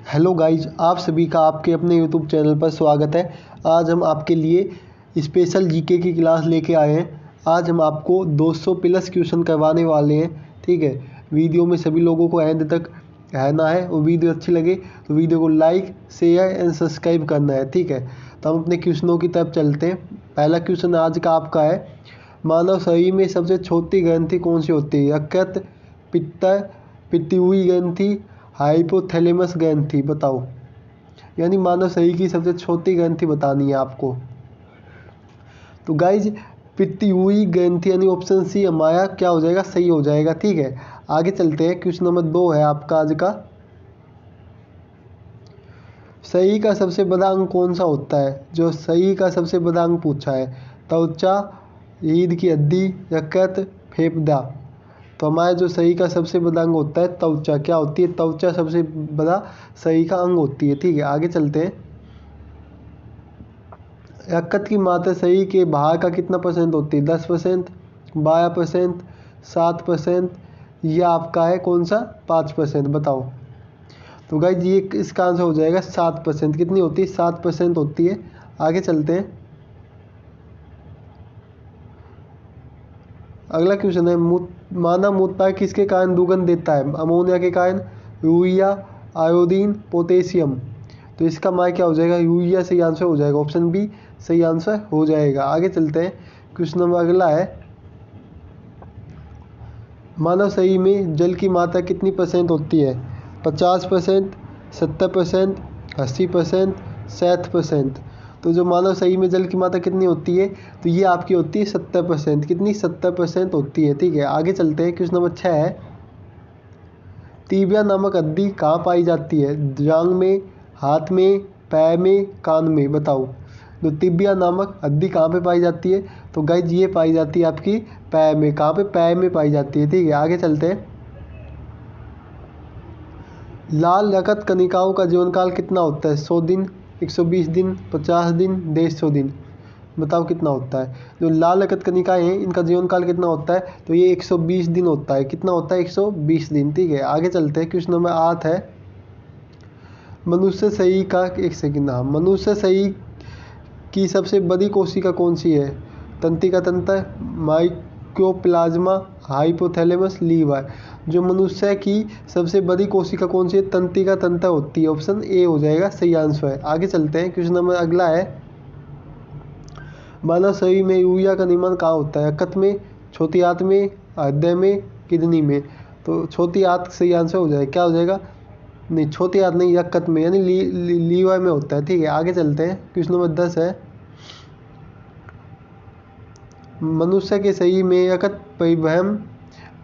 Hello guys, आप सभी का आपके अपने यूट्यूब चैनल पर स्वागत है। आज हम आपके लिए स्पेशल जीके की क्लास लेके आए हैं। आज हम आपको 200 प्लस क्वेश्चन करवाने वाले हैं। ठीक है, वीडियो में सभी लोगों को एंड तक रहना है और वीडियो अच्छी लगे तो वीडियो को लाइक शेयर एंड सब्सक्राइब करना है। ठीक है, तो हम अपने क्वेश्चनों की तरफ चलते हैं। पहला क्वेश्चन आज का आपका है, मानव शरीर में सबसे छोटी ग्रंथि कौन सी होती है? यकृत, पित्त, पित्तुई ग्रंथि, हाइपोथैलेमस ग्रंथि। बताओ, यानी मानव शरीर की सबसे छोटी ग्रंथि बतानी है आपको। तो गाइज, पित्तुई ग्रंथि यानी ऑप्शन सी हमारा क्या हो जाएगा, सही हो जाएगा। ठीक है, आगे चलते हैं। क्वेश्चन नंबर 2 है आपका आज का, शरीर का सबसे बड़ा अंग कौन सा होता है? जो शरीर का सबसे बड़ा अंग पूछा है, त्वचा, रीढ़ की हड्डी, यकृत, फेफड़ा। तो हमारा जो शरीर का सबसे बड़ा अंग होता है त्वचा, क्या होती है? त्वचा सबसे बड़ा शरीर का अंग होती है। ठीक है, आगे चलते हैं। यकृत की मात्रा शरीर के बाहर का कितना परसेंट होती है? 10%, 12%, 7%, या आपका है कौन सा 5%? बताओ। तो गाइज ये इसका आंसर हो जाएगा 7%। कितनी होती है? 7% होती है। आगे चलते हैं। अगला क्वेश्चन है, मानव मूत्र किसके कारण दुर्गंध देता है? अमोनिया के कारण, यूरिया, आयोडीन, पोटेशियम। तो इसका हमारा क्या हो जाएगा? यूरिया सही आंसर हो जाएगा। ऑप्शन बी सही आंसर हो जाएगा। आगे चलते हैं। क्वेश्चन नंबर अगला है, मानव शरीर में जल की मात्रा कितनी परसेंट होती है? 50%, 70%, 80%, 60%। तो जो मानव शरीर में जल की मात्रा कितनी होती है? तो ये आपकी होती है 70%। कितनी? 70% होती है। ठीक है, आगे चलते हैं। क्वेश्चन नंबर 6 है, टीबिया नामक हड्डी कहाँ पाई जाती है? जांघ में, हाथ में, पैर में, कान में। बताओ, जो टिबिया नामक हड्डी कहाँ पे पाई जाती है? तो गाइज ये पाई जाती है आपकी पैर में। कहाँ पे? पैर में पाई जाती है। ठीक है, आगे चलते हैं। लाल रक्त कणिकाओं का जीवनकाल कितना होता है? 100 दिन, 120 दिन, 50 दिन, 150 दिन। बताओ कितना होता है? जो लाल रक्त कणिकाएं हैं इनका जीवन काल कितना होता है? तो ये 120 दिन होता है। कितना होता है? 120 दिन। ठीक है, आगे चलते हैं। क्वेश्चन नंबर 8 है, मनुष्य शरीर का, एक सेकंड, हाँ, मनुष्य शरीर की सबसे बड़ी कोशिका कौन सी है? तंत्रिका तंत्र, माइक्रोप्लाज्मा, हाइपोथैलेमस, लीवर। जो मनुष्य की सबसे बड़ी कोशिका कौन सी है? तंत्रिका तंत्र होती है। ऑप्शन ए हो जाएगा सही आंसर है। आगे चलते हैं। क्वेश्चन नंबर अगला है, मानव शरीर में यूरिया का निर्माण कहाँ होता है? यकृत में, छोटी आंत में, हृदय में, किडनी में। तो छोटी आंत सही आंसर हो जाएगा। क्या हो जाएगा? नहीं, छोटी आंत नहीं, यकृत में, यानी लीवर में होता है। ठीक है, आगे चलते हैं। क्वेश्चन नंबर 10 है, मनुष्य के शरीर में यकृत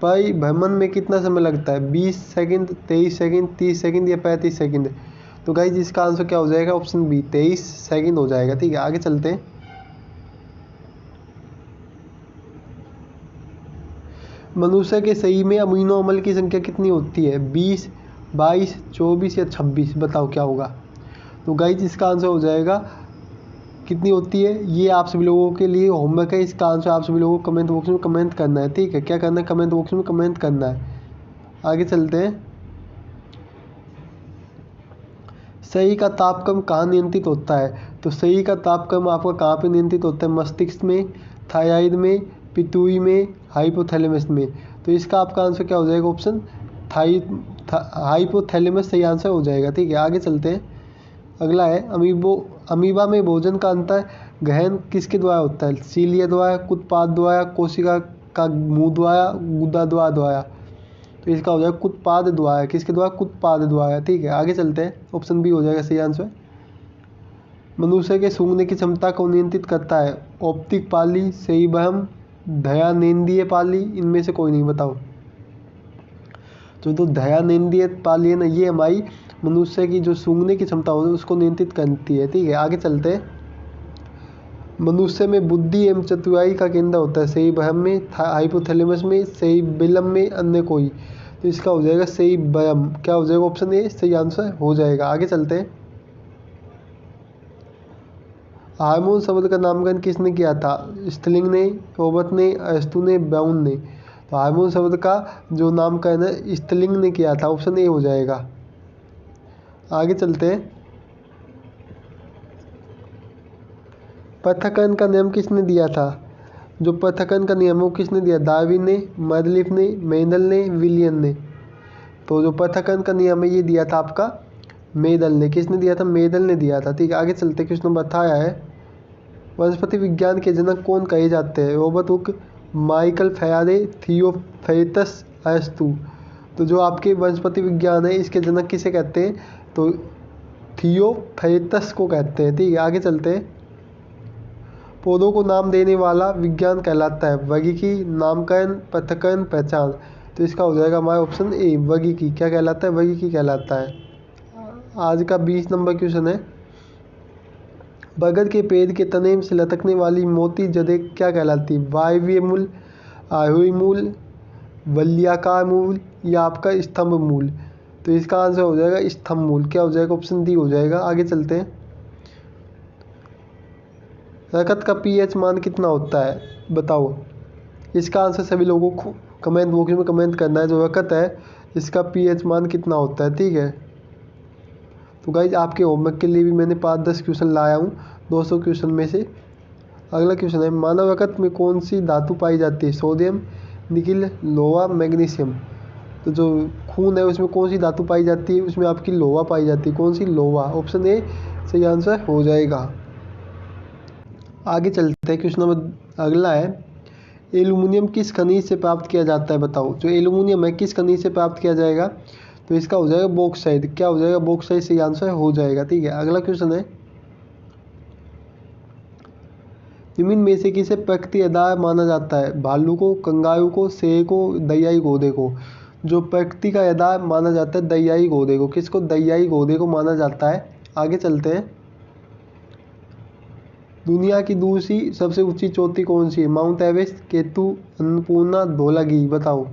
परिभ्रमण में कितना समय लगता है? 20 सेकंड, 23 सेकंड, 30 सेकंड, या 35 सेकंड। तो गाइज इसका आंसर क्या हो जाएगा? ऑप्शन बी 23 सेकंड हो जाएगा। ठीक है, आगे चलते हैं। मनुष्य के शरीर में अमीनो अम्ल की संख्या कितनी होती है? 20, 22, 24 या 26। बताओ क्या होगा? तो गाइज इसका आंसर हो जाएगा, कितनी होती है? ये आप सभी लोगों के लिए होमवर्क है। इसका आंसर आप सभी लोगों को कमेंट बॉक्स में कमेंट करना है। ठीक है, क्या करना है? कमेंट बॉक्स में कमेंट करना है। आगे चलते हैं। शरीर का तापक्रम कहाँ नियंत्रित होता है? तो शरीर का तापक्रम आपका कहाँ पे नियंत्रित होता है? मस्तिष्क में, थायराइड में, पितुई में, हाइपोथैलेमस में। तो इसका आपका आंसर क्या हो जाएगा? ऑप्शन हाइपोथैलेमस सही आंसर हो जाएगा। ठीक है, आगे चलते हैं। अगला है, अमीबा में भोजन का अंतर गहन किसके द्वारा होता है? सीलिया द्वारा, कुत्पाद द्वारा, कोशिका का मुंह द्वारा, गुदा द्वारा। तो इसका हो जाएगा कुत्पाद द्वारा। किसके द्वारा? कुत्पाद द्वारा। ठीक है, आगे चलते हैं। ऑप्शन बी हो जाएगा सही आंसर। मनुष्य के सूंघने की क्षमता को नियंत्रित करता है? ऑप्टिक पाली, सेरिबैम, दयानेंद्रिय पाली, इनमें से कोई नहीं। बताओ। तो दयानेंद्रिय पाली है ना, ये हमारी मनुष्य की जो सूंघने की क्षमता होती है उसको नियंत्रित करती है। ठीक है, आगे चलते हैं। मनुष्य में बुद्धि एवं चतुराई का केंद्र होता है? सेरिबैम में, हाइपोथैलेमस में, सेरिबेलम में, अन्य कोई। तो इसका हो जाएगा सेरिबैम। क्या हो जाएगा? ऑप्शन ए सही आंसर हो जाएगा। आगे चलते हैं। हार्मोन शब्द का नामकरण किसने किया था? स्त्रीलिंग ने, रॉबर्ट ने, अरिस्टो ने, ब्राउन ने। तो हार्मोन शब्द का जो नामकरण है स्त्रीलिंग ने किया था। ऑप्शन ए हो जाएगा। आगे चलते हैं। पृथक्करण का नियम किसने दिया था? जो पृथक्करण का नियम है वो किसने दिया? डार्विन ने, मर्लिफ ने, मेंडल ने, विलियम ने। तो जो पृथक्करण का नियम है ये दिया था आपका मेंडल ने। किसने दिया था? मेंडल ने दिया था। ठीक है, आगे चलते। क्वेश्चन नंबर 18 है, वनस्पति विज्ञान के जनक कौन कहे जाते हैं? Robert Hooke, Michael Faraday, Theophrastus अरस्तू। तो जो आपके वनस्पति विज्ञान है इसके जनक किसे कहते हैं? तो थियोफ्रास्टस को कहते हैं। ठीक है, आगे चलते हैं। पौधों को नाम देने वाला विज्ञान कहलाता है? वर्गीकी, नामकरण, पृथक्करण, पहचान। तो इसका हो जाएगा हमारा ऑप्शन ए, वर्गीकी। क्या कहलाता है? वर्गीकी कहलाता है। आज का 20 नंबर क्वेश्चन है, बरगद के पेड़ के तने से लटकने वाली मोटी जड़ें क्या कहलाती है? वायव्य मूल, आरोही मूल, वलयाकार मूल या आपका स्तंभ मूल। तो इसका आंसर हो जाएगा स्तंभ मूल। क्या हो जाएगा? ऑप्शन डी हो जाएगा। आगे चलते हैं। रकत का पीएच मान कितना होता है? बताओ। इसका आंसर सभी लोगों को कमेंट बॉक्स में कमेंट करना है। जो रकत है इसका पीएच मान कितना होता है? ठीक है, तो गाइज आपके होमवर्क के लिए भी मैंने 5-10 क्वेश्चन लाया हूँ 200 क्वेश्चन में से। अगला क्वेश्चन है, मानव रकत में कौन सी धातु पाई जाती है? सोडियम, निकिल, लोहा, मैग्नीशियम। तो जो खून है उसमें कौन सी धातु पाई जाती है? उसमें आपकी लोहा पाई जाती है। कौन सी? लोहा। ऑप्शन ए सही आंसर हो जाएगा। आगे चलते हैं। क्वेश्चन नंबर अगला है, एल्युमिनियम किस खनिज से प्राप्त किया जाता है? बताओ। जो एल्युमिनियम है किस खनिज से प्राप्त किया जाएगा? तो इसका हो जाएगा बॉक्साइट। क्या हो जाएगा? बॉक्साइट सही आंसर हो जाएगा। ठीक है, अगला क्वेश्चन है, निम्न में से किसे प्रकृति आधार माना जाता है? भालू को, कंगारू को, शेर को, दरियाई घोड़े को। जो प्रकृति का आधार माना जाता है दरियाई घोड़े को। किसको? दरियाई घोड़े को माना जाता है। आगे चलते हैं। दुनिया की दूसरी सबसे ऊंची चोटी कौन सी है? Mount Everest, Ketu, Annapurna, Dhaulagiri. बताओ।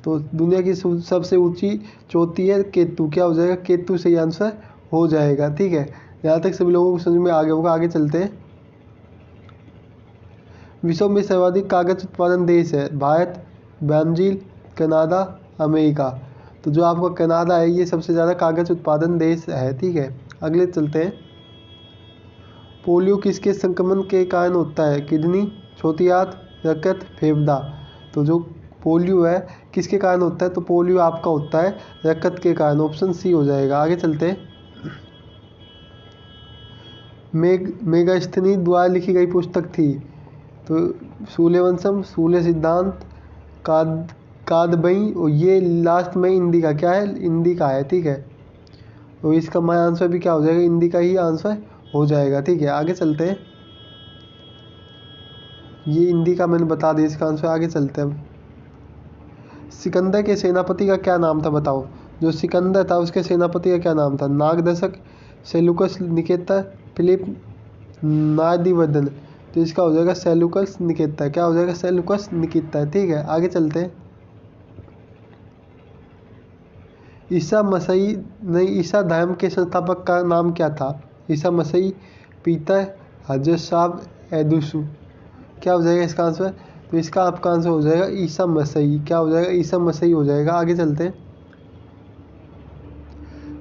तो दुनिया की सबसे ऊंची चोटी है केतु। क्या हो जाएगा? केतु सही आंसर हो जाएगा। ठीक है, यहाँ तक सभी लोगों को समझ में आ गया होगा। आगे चलते हैं। विश्व में सर्वाधिक कागज उत्पादन देश है? Bharat, Brazil, Canada, America. तो जो आपका कनाडा है ये सबसे ज़्यादा कागज उत्पादन देश है। ठीक है, अगले चलते हैं। पोलियो किसके संक्रमण के कारण होता है? किडनी, छोटी आंत, यकृत, फेफड़ा। तो जो पोलियो है किसके कारण होता है? तो पोलियो आपका होता है यकृत के कारण। ऑप्शन सी हो जाएगा। आगे चलते हैं। मेगास्थनी द्वारा लिखी गई पुस्तक थी? तो सूर्यवंशम, सूर्य सिद्धांत, कादंबरी, और ये लास्ट में इंडिका। क्या है? इंडिका है। ठीक है, तो इसका हमारा आंसर भी क्या हो जाएगा? इंडिका ही आंसर हो जाएगा। ठीक है, आगे चलते हैं। ये इंडिका मैंने बता दिया इसका आंसर। आगे चलते हैं। सिकंदर के सेनापति का क्या नाम था? बताओ। जो सिकंदर था उसके सेनापति का क्या नाम था? नागदर्शक, सेलुकस निकेटर, फिलिप नादिवर्धन। तो इसका हो जाएगा सेलुकस निकेटर। क्या हो जाएगा? Seleucus Nicator. ठीक है, आगे चलते हैं। ईसा मसीह नहीं, ईसा धर्म के संस्थापक का नाम क्या था? ईसा मसीह, पीतर, हजरत साहब, एदुसु। क्या हो जाएगा इसका आंसर? तो इसका आपका आंसर हो जाएगा ईसा मसीह। क्या हो जाएगा? ईसा मसीह हो जाएगा। आगे चलते हैं।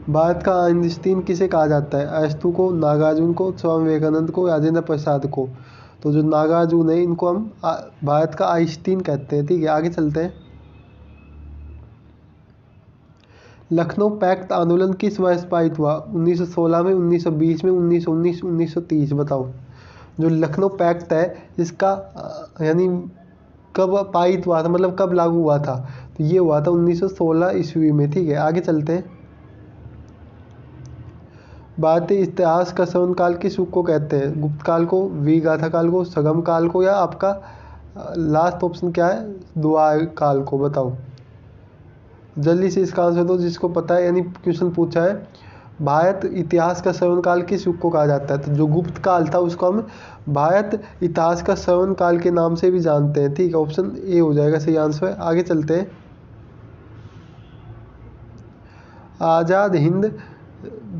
भारत का आइंस्टीन किसे कहा जाता है? अरस्तु को, नागार्जुन को, स्वामी विवेकानंद को, राजेंद्र प्रसाद को। तो जो नागार्जुन है इनको हम भारत का आइंस्टीन कहते हैं। ठीक है, आगे चलते हैं। लखनऊ पैक्ट आंदोलन किस वर्ष पारित हुआ? 1916 में, 1920 में, 1919, 1930। बताओ। जो लखनऊ पैक्ट है इसका यानी कब पारित हुआ था, मतलब कब लागू हुआ था? तो ये हुआ था 1916 ईस्वी में। ठीक है, आगे चलते हैं। भारतीय इतिहास का स्वर्णकाल किस युग को कहते हैं? गुप्त काल को, वीरगाथा काल को, संगम काल को, या आपका लास्ट ऑप्शन क्या है? द्वार काल को। बताओ जल्दी से इसका आंसर दो जिसको पता है। यानी क्वेश्चन पूछा है भारत इतिहास का स्वर्णकाल किस युग को कहा जाता है? तो जो गुप्त काल था उसको हम भारत इतिहास का स्वर्णकाल के नाम से भी जानते हैं। ठीक है, ऑप्शन ए हो जाएगा सही आंसर। आगे चलते हैं। आज़ाद हिंद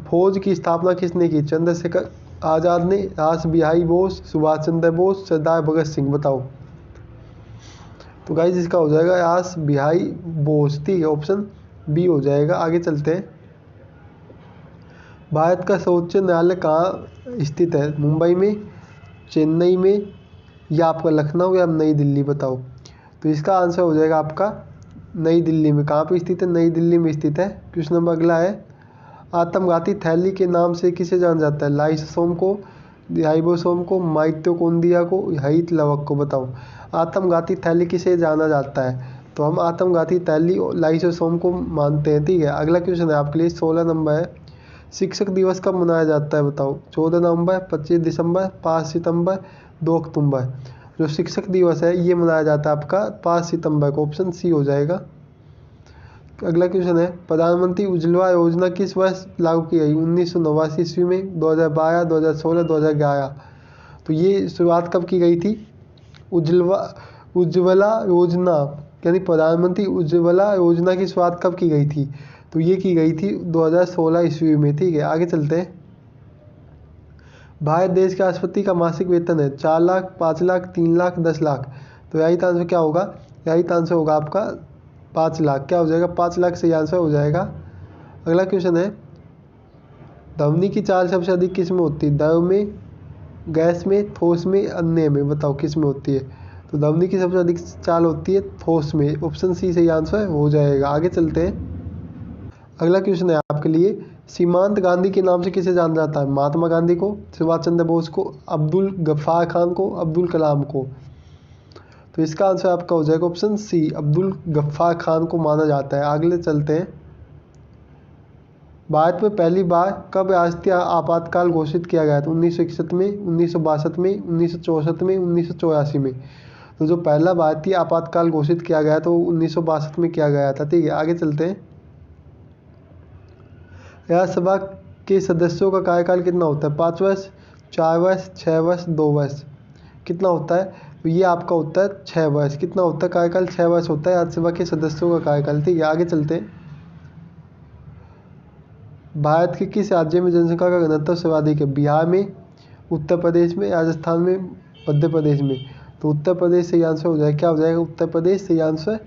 फौज की स्थापना किसने की? चंद्रशेखर आज़ाद ने, रास बिहारी बोस, सुभाष चंद्र बोस, सरदार भगत सिंह। बताओ। तो गाइस इसका हो जाएगा रास बिहारी बोस। ठीक है, ऑप्शन बी हो जाएगा। आगे चलते हैं। भारत का सर्वोच्च न्यायालय कहाँ स्थित है? मुंबई में, चेन्नई में, या आपका लखनऊ, या नई दिल्ली? बताओ। तो इसका आंसर हो जाएगा आपका नई दिल्ली में। कहाँ पे स्थित है? नई दिल्ली में स्थित है। क्वेश्चन नंबर अगला है, आत्मघाती थैली के नाम से किसे जाना जाता है? लाइसोसोम को, राइबोसोम को, माइटोकॉन्ड्रिया को, हरित लवक को? बताओ। आत्मघाती थैली किसे जाना जाता है? तो हम आत्मघाती थैली लाइसोसोम को मानते हैं, ठीक है। अगला क्वेश्चन है आपके लिए 16 नंबर है, शिक्षक दिवस कब मनाया जाता है? बताओ। 14 नवंबर, 25 दिसंबर, 5 सितंबर, 2 अक्टूबर? जो शिक्षक दिवस है ये मनाया जाता है आपका 5 सितंबर को। ऑप्शन सी हो जाएगा। अगला क्वेश्चन है, प्रधानमंत्री उज्ज्वला योजना किस वर्ष लागू की गई? 1989 ईस्वी में, 2012, 2016, 2011? तो ये शुरुआत कब की गई थी? उज्ज्वला योजना यानी प्रधानमंत्री उज्ज्वला योजना की शुरुआत कब की गई थी? तो ये की गई थी 2016 ईस्वी में, ठीक है। आगे चलते हैं। भारत देश के राष्ट्रपति का मासिक वेतन है 4 लाख, 5 लाख, 3 लाख, 10 लाख? तो राइट आंसर क्या होगा? राइट आंसर होगा आपका 5 लाख। क्या हो जाएगा? 5 लाख सही आंसर हो जाएगा। अगला क्वेश्चन है, ध्वनि की चाल सबसे अधिक किस में होती है? द्रव में, गैस में, ठोस में, अन्य में? बताओ किस में होती है? तो ध्वनि की सबसे अधिक चाल होती है ठोस में। ऑप्शन सी सही आंसर हो जाएगा। आगे चलते हैं। अगला क्वेश्चन है आपके लिए, सीमांत गांधी के नाम से किसे जाना जाता है? महात्मा गांधी को, सुभाष चंद्र बोस को, अब्दुल गफ्फार खान को, अब्दुल कलाम को? तो इसका आंसर आपका हो जाएगा ऑप्शन सी, अब्दुल गफ्फार खान को माना जाता है। आगे चलते हैं। भारत में पहली बार कब राष्ट्रीय आपातकाल घोषित किया गया था? 1961 में, 1962 में, 1964 में, 1984 में? तो जो पहला भारतीय आपातकाल घोषित किया गया था वो 1962 में किया गया था, ठीक है। आगे चलते हैं। राज्यसभा के सदस्यों का कार्यकाल कितना होता है? 5 वर्ष, 4 वर्ष, 6 वर्ष, 2 वर्ष? कितना होता है? तो ये आपका होता है 6 वर्ष। कितना होता है कार्यकाल? 6 वर्ष होता है राज्यसभा के सदस्यों का कार्यकाल, ठीक है। आगे चलते हैं। भारत के किस राज्य में जनसंख्या का घनत्व सर्वाधिक है? बिहार में, उत्तर प्रदेश में, राजस्थान में, मध्य प्रदेश में? तो उत्तर प्रदेश सही आंसर हो जाएगा। क्या हो जाएगा? उत्तर प्रदेश सही आंसर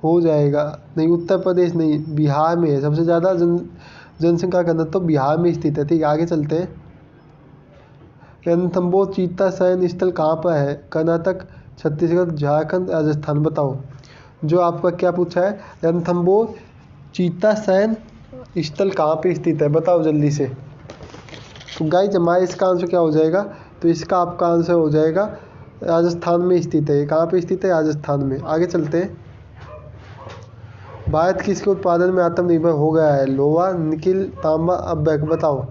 हो जाएगा। नहीं, उत्तर प्रदेश नहीं, बिहार में है सबसे ज़्यादा जनसंख्या का घनत्व बिहार में स्थित है, ठीक है। आगे चलते हैं। रणथंबोर चीता शयन स्थल कहाँ पर है? कर्नाटक, छत्तीसगढ़, झारखंड, राजस्थान? बताओ। जो आपका क्या पूछा है, रणथंबोर चीता शयन स्थल कहाँ पे स्थित है? बताओ जल्दी से। तो गाइस हमारे इसका आंसर क्या हो जाएगा? तो इसका आपका आंसर हो जाएगा राजस्थान में स्थित है। कहाँ पे स्थित है? राजस्थान में। आगे चलते हैं। भारत किसके उत्पादन में आत्मनिर्भर हो गया है? लोहा, निकिल, तांबा, अभ्रक? बताओ।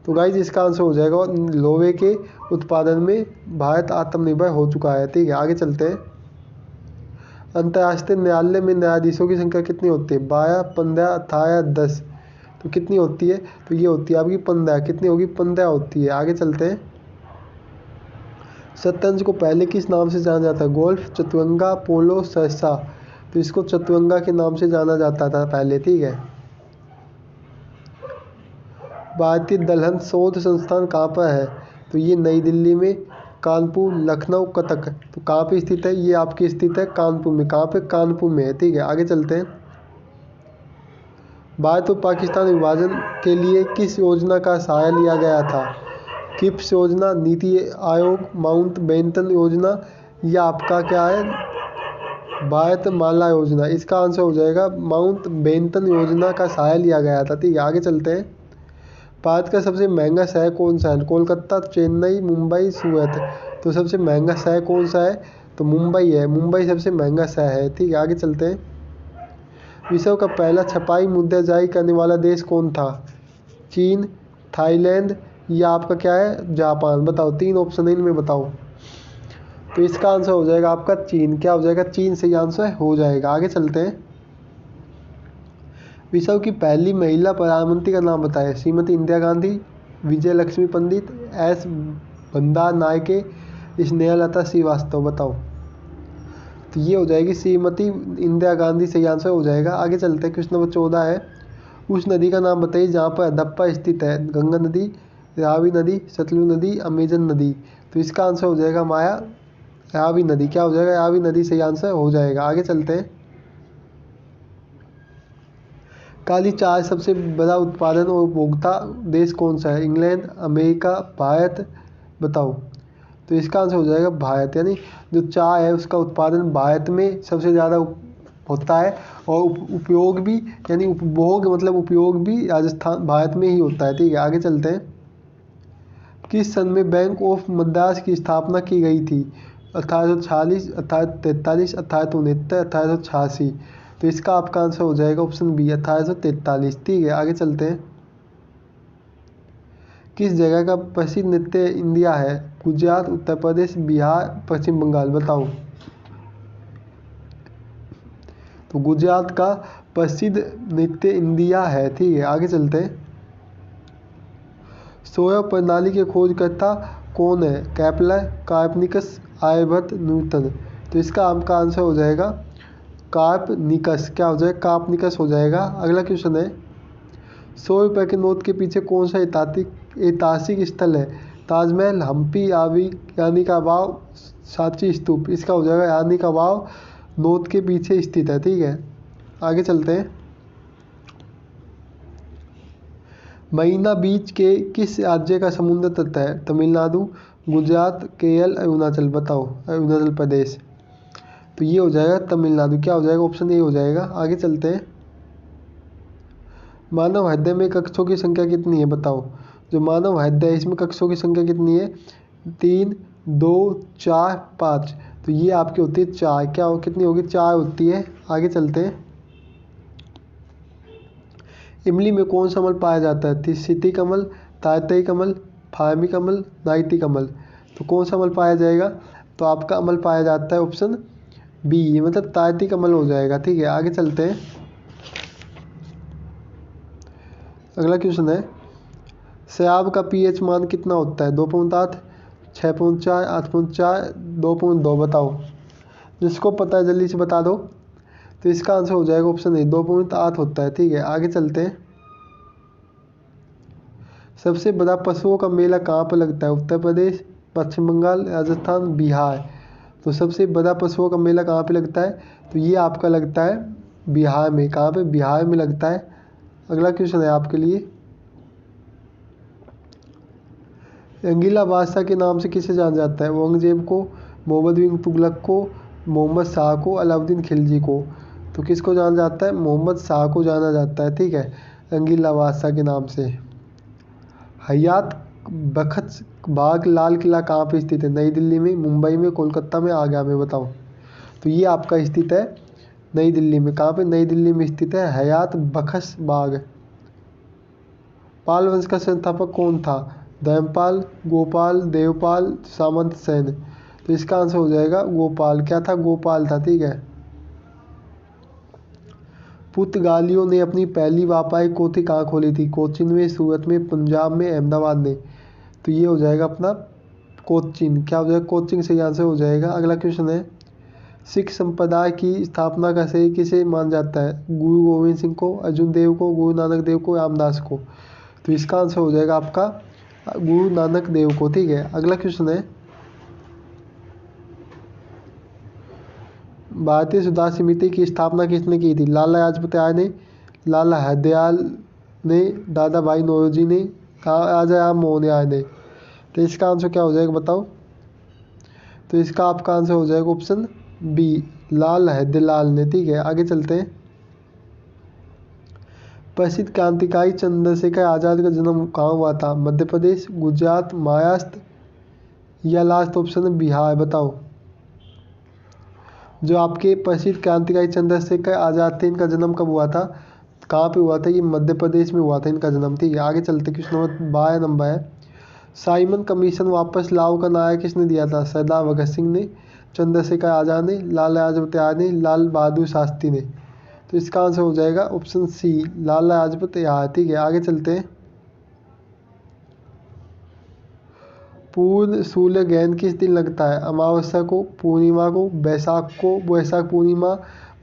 तो गाइस इसका आंसर हो जाएगा लोहे के उत्पादन में भारत आत्मनिर्भर हो चुका है, ठीक है। आगे चलते हैं। अंतर्राष्ट्रीय न्यायालय में न्यायाधीशों की संख्या कितनी होती है? 12, 15, 18, 10? तो कितनी होती है? तो ये होती है आपकी 15। कितनी होगी? 15 होती है। आगे चलते हैं। शतरंज को पहले किस नाम से जाना जाता है? गोल्फ, चतुरंगा, पोलो, सरसा? तो इसको चतुरंगा के नाम से जाना जाता था पहले, ठीक है। भारतीय दलहन शोध संस्थान कहाँ पर है? तो ये नई दिल्ली में, कानपुर, लखनऊ, कटक? तो कहाँ पे स्थित है? ये आपकी स्थित है कानपुर में। कहाँ पे? कानपुर में है, ठीक है। आगे चलते हैं। भारत और पाकिस्तान विभाजन के लिए किस योजना का सहारा लिया गया था? किप्स योजना, नीति आयोग, माउंट बेटन योजना, या आपका क्या है भारत माला योजना? इसका आंसर हो जाएगा माउंट बेटन योजना का सहारा लिया गया था, ठीक है। आगे चलते हैं। भारत का सबसे महंगा शहर कौन सा है? कोलकाता, चेन्नई, मुंबई, सूरत? तो सबसे महंगा शहर कौन सा है? तो मुंबई है। मुंबई सबसे महंगा शहर है, ठीक है। आगे चलते हैं। विश्व का पहला छपाई मुद्रा जारी करने वाला देश कौन था? चीन, थाईलैंड, या आपका क्या है जापान? बताओ। 3 ऑप्शन है इनमें, बताओ। तो इसका आंसर हो जाएगा आपका चीन। क्या हो जाएगा? चीन सही आंसर हो जाएगा। आगे चलते हैं। विश्व की पहली महिला प्रधानमंत्री का नाम बताएं। श्रीमती इंदिरा गांधी, विजय लक्ष्मी पंडित, एस भंडार नायके, स्नेहलता श्रीवास्तव? बताओ। तो ये हो जाएगी श्रीमती इंदिरा गांधी सही आंसर हो जाएगा। आगे चलते हैं। क्वेश्चन नंबर 14 है, उस नदी का नाम बताइए जहाँ पर हड़प्पा स्थित है। गंगा नदी, रावी नदी, सतलुज नदी, अमेजन नदी? तो इसका आंसर हो जाएगा माया रावी नदी। क्या हो जाएगा? रावी नदी सही आंसर हो जाएगा। आगे चलते हैं। काली चाय सबसे बड़ा उत्पादन और उपभोक्ता देश कौन सा है? England, America, Bharat? बताओ। तो इसका आंसर हो जाएगा भारत। यानी जो चाय है उसका उत्पादन भारत में सबसे ज़्यादा होता है और उपयोग भी, यानी उपभोग मतलब उपयोग भी राजस्थान भारत में ही होता है। ठीक है, आगे चलते हैं। किस सन में बैंक ऑफ मद्रास की स्थापना की गई थी? 1846, 1843, 1869, 1886? तो इसका आपका आंसर हो जाएगा ऑप्शन बी 1843। ठीक है, आगे चलते हैं। किस जगह का प्रसिद्ध नृत्य इंडिया है? गुजरात, उत्तर प्रदेश, बिहार, पश्चिम बंगाल? बताओ। तो गुजरात का प्रसिद्ध नृत्य इंडिया है। ठीक है, आगे चलते हैं। सौर प्रणाली के खोजकर्ता कौन है? Kepler, Copernicus, Aryabhata, Newton? तो इसका आपका आंसर हो जाएगा कार्पनिकस। क्या हो जाएगा? कार्पनिकस हो जाएगा। अगला क्वेश्चन है, 100 रुपये के नोट के पीछे कौन सा ऐतिहासिक स्थल है? ताजमहल, हम्पी, रानी का वाव, सांची स्तूप? इसका हो जाएगा रानी का वाव नोट के पीछे स्थित है। ठीक है, आगे चलते हैं। मरीना बीच के किस राज्य का समुद्र तट है? तमिलनाडु, गुजरात, केरल, अरुणाचल? बताओ। अरुणाचल प्रदेश। तो ये हो जाएगा तमिलनाडु। क्या हो जाएगा? ऑप्शन ए हो जाएगा। आगे चलते हैं। मानव हृदय में कक्षों की संख्या कितनी है? बताओ। जो मानव हृदय है इसमें कक्षों की संख्या कितनी है? 3, 2, 4, 5? तो ये आपकी होती है 4। क्या कितनी होगी? 4 होती है। आगे चलते हैं। इमली में कौन सा अमल पाया जाता है? सिटी कमल, तारतई कमल, फार्मी कमल, नाइटी कमल? तो कौन सा अमल पाया जाएगा? तो आपका अमल पाया जाता है ऑप्शन बी, मतलब तारती कमल हो जाएगा। ठीक है, आगे चलते हैं। अगला क्वेश्चन है, शराब का पीएच मान कितना होता है? 2.8, 6.4, 8.4, 2.2? बताओ। जिसको पता है जल्दी से बता दो। तो इसका आंसर हो जाएगा ऑप्शन ए 2.8 होता है। ठीक है, आगे चलते हैं। सबसे बड़ा पशुओं का मेला कहाँ पर लगता है? उत्तर प्रदेश, पश्चिम बंगाल, राजस्थान, बिहार? तो सबसे बड़ा पशुओं का मेला कहाँ पे लगता है? तो ये आपका लगता है बिहार में। कहाँ पे? बिहार में लगता है। अगला क्वेश्चन है आपके लिए, रंगीला बादशाह के नाम से किसे जाना जाता है? औरंगजेब को, मोहम्मद बिन तुगलक को, मोहम्मद शाह को, अलाउद्दीन खिलजी को? तो किसको जाना जाता है? मोहम्मद शाह को जाना जाता है। ठीक है, रंगीला बादशाह के नाम से। हयात बख्श बाग लाल किला कहाँ पे स्थित है? नई दिल्ली में, मुंबई में, कोलकाता में, आगरा में? बताओ। तो ये आपका स्थित है नई दिल्ली में। कहाँ पे? नई दिल्ली में स्थित है हयात बख्श बाग। पाल वंश का संस्थापक कौन था? धर्मपाल, गोपाल, देवपाल, सामंत सेन? तो इसका आंसर हो जाएगा गोपाल। क्या था? गोपाल था। ठीक है। पुर्तगालियों ने अपनी पहली व्यापारिक कोठी कहाँ खोली थी? कोचीन में, सूरत में, पंजाब में, अहमदाबाद में? तो ये हो जाएगा अपना कोचीन। क्या हो जाएगा? कोचीन से आंसर हो जाएगा। अगला क्वेश्चन है, सिख संप्रदाय की स्थापना का श्रेय किसे माना जाता है? गुरु गोविंद सिंह को, अर्जुन देव को, गुरु नानक देव को, रामदास को? तो इसका आंसर हो जाएगा आपका गुरु नानक देव को। ठीक है, अगला क्वेश्चन है, भारतीय सुधार समिति की स्थापना किसने की थी? लाला लाजपत राय ने, लाला हरदयाल ने, दादा भाई नौरोजी ने, राजा राम मोहन राय ने? तो इसका आंसर क्या हो जाएगा? बताओ। तो इसका आपका आंसर हो जाएगा ऑप्शन बी, लाल हरदयाल ने। ठीक है, आगे चलते हैं। प्रसिद्ध क्रांतिकारी चंद्रशेखर आजाद का जन्म कहाँ हुआ था? मध्य प्रदेश, गुजरात, महाराष्ट्र या लास्ट ऑप्शन है बिहार? बताओ। जो आपके प्रसिद्ध क्रांतिकारी चंद्रशेखर आजाद थे, इनका जन्म कब हुआ था? कहाँ पे हुआ था? ये मध्य प्रदेश में हुआ था इनका जन्म। ठीक है, आगे चलते। क्वेश्चन नंबर 12 नंबर है, साइमन कमीशन वापस लाओ का नारा किसने दिया था? सरदार भगत सिंह ने, चंद्रशेखर आजाद ने, लाला लाजपत राय ने, लाल बहादुर शास्त्री ने? तो इसका आंसर हो जाएगा ऑप्शन सी, लाला लाजपत राय। ठीक है, आगे चलते हैं। पूर्ण सूर्य ग्रहण किस दिन लगता है? अमावस्या को, पूर्णिमा को, बैसाख को, वैशाख पूर्णिमा,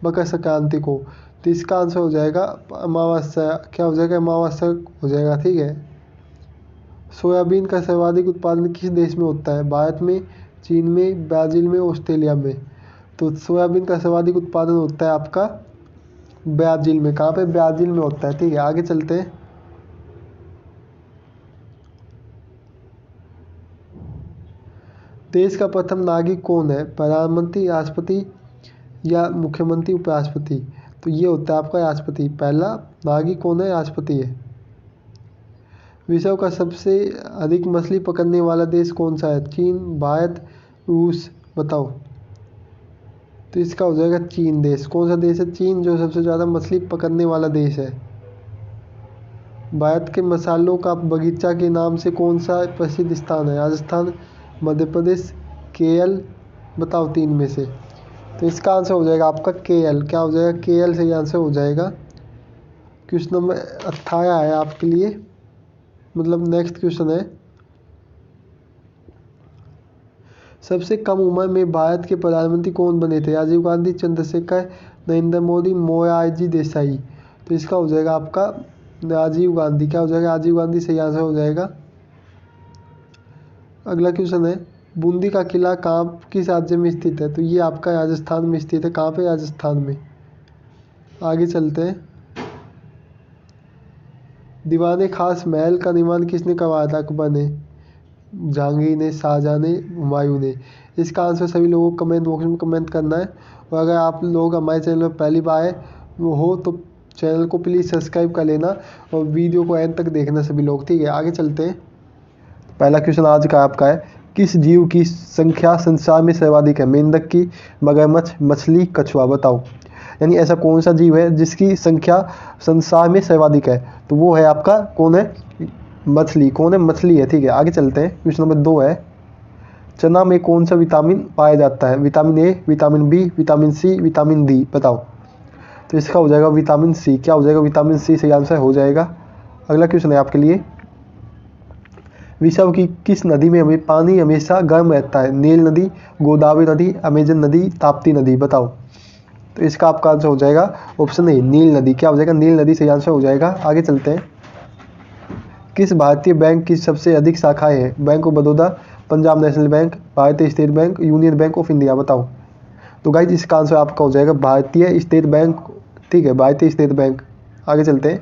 मकर संक्रांति को? तो इसका आंसर हो जाएगा अमावस्या। क्या हो जाएगा? अमावस्या हो जाएगा। ठीक है। सोयाबीन का सर्वाधिक उत्पादन किस देश में होता है? भारत में, चीन में, ब्राज़ील में, ऑस्ट्रेलिया में? तो सोयाबीन का सर्वाधिक उत्पादन होता है आपका ब्राज़ील में। कहाँ पे? ब्राज़ील में होता है, ठीक है। आगे चलते हैं। देश का प्रथम नागरिक कौन है? प्रधानमंत्री, राष्ट्रपति या मुख्यमंत्री, उपराष्ट्रपति? तो ये होता है आपका राष्ट्रपति। पहला नागरिक कौन है? राष्ट्रपति है। विश्व का सबसे अधिक मछली पकड़ने वाला देश कौन सा है? चीन, भारत, रूस? बताओ। तो इसका हो जाएगा चीन देश। कौन सा देश है? चीन, जो सबसे ज़्यादा मछली पकड़ने वाला देश है। भारत के मसालों का बगीचा के नाम से कौन सा प्रसिद्ध स्थान है? राजस्थान, मध्य प्रदेश, केरल? बताओ तीन में से। तो इसका आंसर हो जाएगा आपका केरल। क्या हो जाएगा? केरल से आंसर हो जाएगा। क्वेश्चन नंबर 18 है आपके लिए, मतलब नेक्स्ट क्वेश्चन है। सबसे कम उम्र में भारत के प्रधानमंत्री कौन बने थे? राजीव गांधी, चंद्रशेखर, नरेंद्र मोदी, मोरारजी देसाई? तो इसका हो जाएगा आपका राजीव गांधी। क्या हो जाएगा? राजीव गांधी सही आंसर हो जाएगा। अगला क्वेश्चन है, बूंदी का किला कहाँ, किस राज्य में स्थित है? तो ये आपका राजस्थान में स्थित है। कहाँ पे? राजस्थान में। आगे चलते हैं। दीवाने खास महल का निर्माण किसने करवाया था? अकबर ने, जहांगीर ने, शाहजहां ने, हुमायूं ने? इसका आंसर सभी लोगों को कमेंट बॉक्स में कमेंट करना है। और अगर आप लोग हमारे चैनल पर पहली बार हो तो चैनल को प्लीज़ सब्सक्राइब कर लेना और वीडियो को एंड तक देखना सभी लोग, ठीक है। आगे चलते हैं। पहला क्वेश्चन आज का आपका है, किस जीव की संख्या संसार में सर्वाधिक है? मेंढक की, मगरमच्छ, मछली, कछुआ? बताओ। यानी ऐसा कौन सा जीव है जिसकी संख्या संसार में सर्वाधिक है? तो वो है आपका कौन है? मछली। कौन है? मछली है, ठीक है। आगे चलते हैं। क्वेश्चन नंबर 2 है, चना में कौन सा विटामिन पाया जाता है? Vitamin A, vitamin B, vitamin C, vitamin D? बताओ। तो इसका हो जाएगा विटामिन सी। क्या हो जाएगा? विटामिन सी सही आंसर हो जाएगा। अगला क्वेश्चन है आपके लिए, विश्व की किस नदी में हमें पानी हमेशा गर्म रहता है? नील नदी, गोदावरी नदी, अमेजन नदी, ताप्ती नदी? बताओ। तो इसका आपका आंसर हो जाएगा ऑप्शन ए, नील नदी। क्या हो जाएगा? नील नदी सही आंसर हो जाएगा। आगे चलते हैं। किस भारतीय बैंक की सबसे अधिक शाखाएं हैं? Bank of Baroda, Punjab national bank, Bharatiya state bank, union bank of India? बताओ। तो गाइज इसका आंसर आपका हो जाएगा भारतीय स्टेट बैंक, ठीक है, भारतीय स्टेट बैंक। आगे चलते हैं।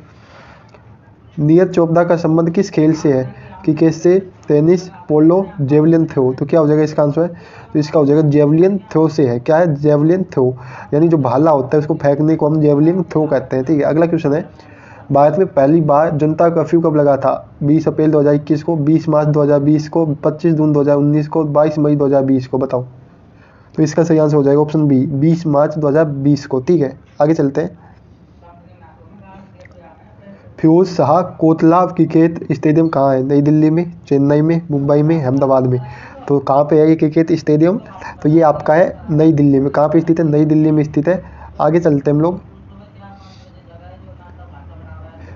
नीरज चोपड़ा का संबंध किस खेल से है? क्रिकेट से, टेनिस, पोलो, जेवलिन थ्रो? तो क्या हो जाएगा इसका आंसर? तो इसका हो जाएगा जेवलिन थ्रो से है। क्या है? जेवलिन थ्रो, यानी जो भाला होता है उसको फेंकने को हम जेवलिन थ्रो कहते हैं, ठीक है। अगला क्वेश्चन है, भारत में पहली बार जनता कर्फ्यू कब लगा था? 20 अप्रैल 2021 को, 20 मार्च 2020 को, 25 जून 2019 को, 22 मई 2020 को? बताओ। तो इसका सही आंसर हो जाएगा ऑप्शन बी, 20 मार्च 2020 को, ठीक है। आगे चलते हैं। फिरोज शाह कोतला क्रिकेट स्टेडियम कहाँ है? नई दिल्ली में, चेन्नई में, मुंबई में, अहमदाबाद में? तो कहाँ पे है ये क्रिकेट स्टेडियम? तो ये आपका है नई दिल्ली में। कहाँ पे स्थित है? नई दिल्ली में स्थित है। आगे चलते हैं हम लोग।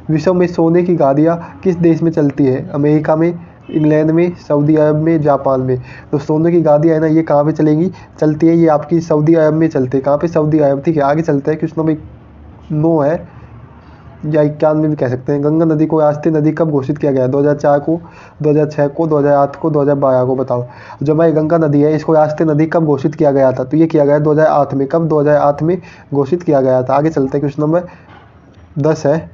विश्व में सोने की गाड़ियाँ किस देश में चलती है? अमेरिका में, इंग्लैंड में, सऊदी अरब में, जापान में? तो सोने की गाड़ियाँ है ना, ये कहाँ पे चलेंगी? चलती है ये आपकी सऊदी अरब में चलती है। कहाँ पे? सऊदी अरब, ठीक है। आगे चलते हैं। क्वेश्चन नंबर 9 है या 91 भी कह सकते हैं, गंगा नदी को राष्ट्रीय नदी कब घोषित किया गया? 2004 को, 2006 को, 2008 को, 2012 को? बताओ। जो हमारी गंगा नदी है इसको राष्ट्रीय नदी कब घोषित किया गया था? तो ये किया गया 2008 में। कब? 2008 में घोषित किया गया था। आगे चलते हैं। क्वेश्चन नंबर 10 है,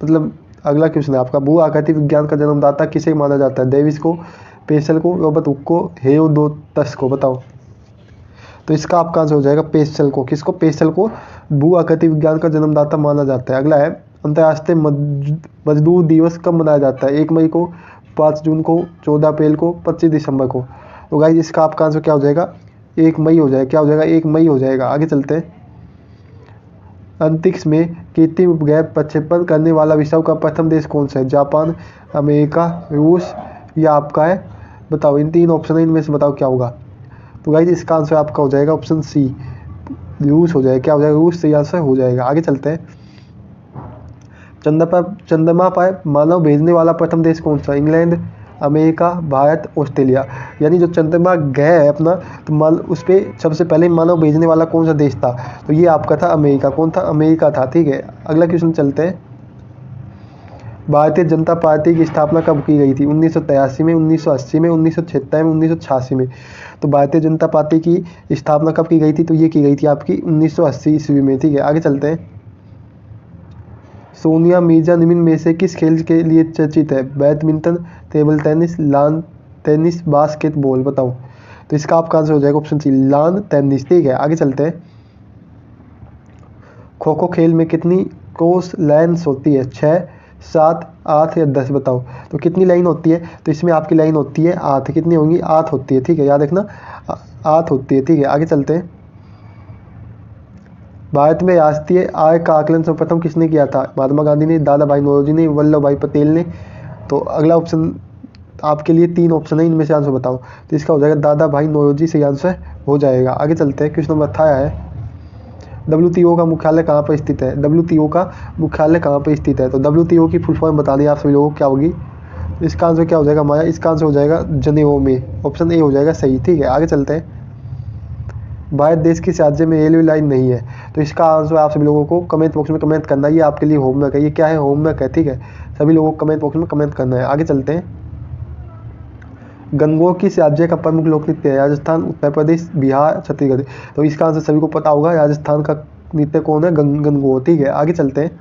मतलब अगला क्वेश्चन है आपका, भू आकृति विज्ञान का जन्मदाता किसे माना जाता है? डेविस को, पेसल को, रॉबर्ट हुक को, हेरोडोटस को? बताओ। तो इसका आपका आंसर हो जाएगा पेसल को। किसको? पेसल को भू आकृति विज्ञान का जन्मदाता माना जाता है। अगला है, अंतर्राष्ट्रीय मजदूर दिवस कब मनाया जाता है? 1 मई को, 5 जून को, 14 अप्रैल को, 25 दिसंबर को? तो गाइस इसका आपका आंसर क्या हो जाएगा? 1 मई हो जाएगा। क्या हो जाएगा? 1 मई हो जाएगा। आगे चलते हैं। अंतरिक्ष में कृत्रिम उपग्रह प्रक्षेपण करने वाला विश्व का प्रथम देश कौन सा है? जापान, अमेरिका, रूस या आपका है? बताओ। इन 3 ऑप्शन है, इनमें से बताओ क्या होगा। तो गाइस इसका आंसर आपका हो जाएगा ऑप्शन सी, रूस हो जाएगा। क्या हो जाएगा? रूस सही आंसर हो जाएगा। आगे चलते हैं। चंद्रमा पर मानव भेजने वाला प्रथम देश कौन सा? England, America, Bharat, Australia? यानी जो चंद्रमा ग्रह है अपना, तो उस पर सबसे पहले मानव भेजने वाला कौन सा देश था? तो ये आपका था अमेरिका। कौन था? अमेरिका था, ठीक है। अगला क्वेश्चन चलते हैं। भारतीय जनता पार्टी की स्थापना कब की गई थी? 1983 में, 1980 में, 1976 में, 1986 में? तो भारतीय जनता पार्टी की स्थापना कब की गई थी? तो ये की गई थी आपकी 1980 ईस्वी में, ठीक है। आगे चलते हैं। सोनिया मिर्जा निम्न में से किस खेल के लिए चर्चित है? Badminton, table tennis, lawn tennis, basketball. बताओ। तो इसका आपका आंसर हो जाएगा ऑप्शन सी, लॉन टेनिस। ठीक है, आगे चलते हैं। खो खो खेल में कितनी क्रॉस लाइन्स होती है? 6, 7, 8 या 10। बताओ। तो कितनी लाइन होती है? तो इसमें आपकी लाइन होती है 8। कितनी होंगी? 8 होती है। ठीक है, याद रखना 8 होती है। ठीक है, आगे चलते हैं। भारत में राष्ट्रीय आय का आकलन सर्वप्रथम किसने किया था? महात्मा गांधी ने, दादा भाई नौरोजी ने, वल्लभ भाई पटेल ने। तो अगला ऑप्शन आपके लिए 3 ऑप्शन है, इनमें से आंसर बताओ। तो इसका हो जाएगा दादा भाई नौरोजी से आंसर हो जाएगा। आगे चलते हैं। क्वेश्चन नंबर 18 है, WTO का मुख्यालय कहाँ पर स्थित है? WTO का मुख्यालय कहाँ पर स्थित है? तो WTO की फुल फॉर्म बता दें आप सभी लोगों को क्या होगी। इसका आंसर क्या हो जाएगा हमारा? इसका आंसर हो जाएगा जनेवा में। ऑप्शन ए हो जाएगा सही। ठीक है, आगे चलते हैं। भारत देश किस राज्य में रेलवे लाइन नहीं है? तो इसका आंसर आप सभी लोगों को कमेंट बॉक्स में कमेंट करना है। ये आपके लिए होमवर्क है। ये क्या है? होमवर्क है। ठीक है, सभी लोगों को कमेंट बॉक्स में कमेंट करना है। आगे चलते हैं। गंगोह किस राज्य का प्रमुख लोक नृत्य है? राजस्थान, उत्तर प्रदेश, बिहार, छत्तीसगढ़। तो इसका आंसर सभी को पता होगा, राजस्थान का नृत्य कौन है? गंगोह। ठीक है, आगे चलते हैं।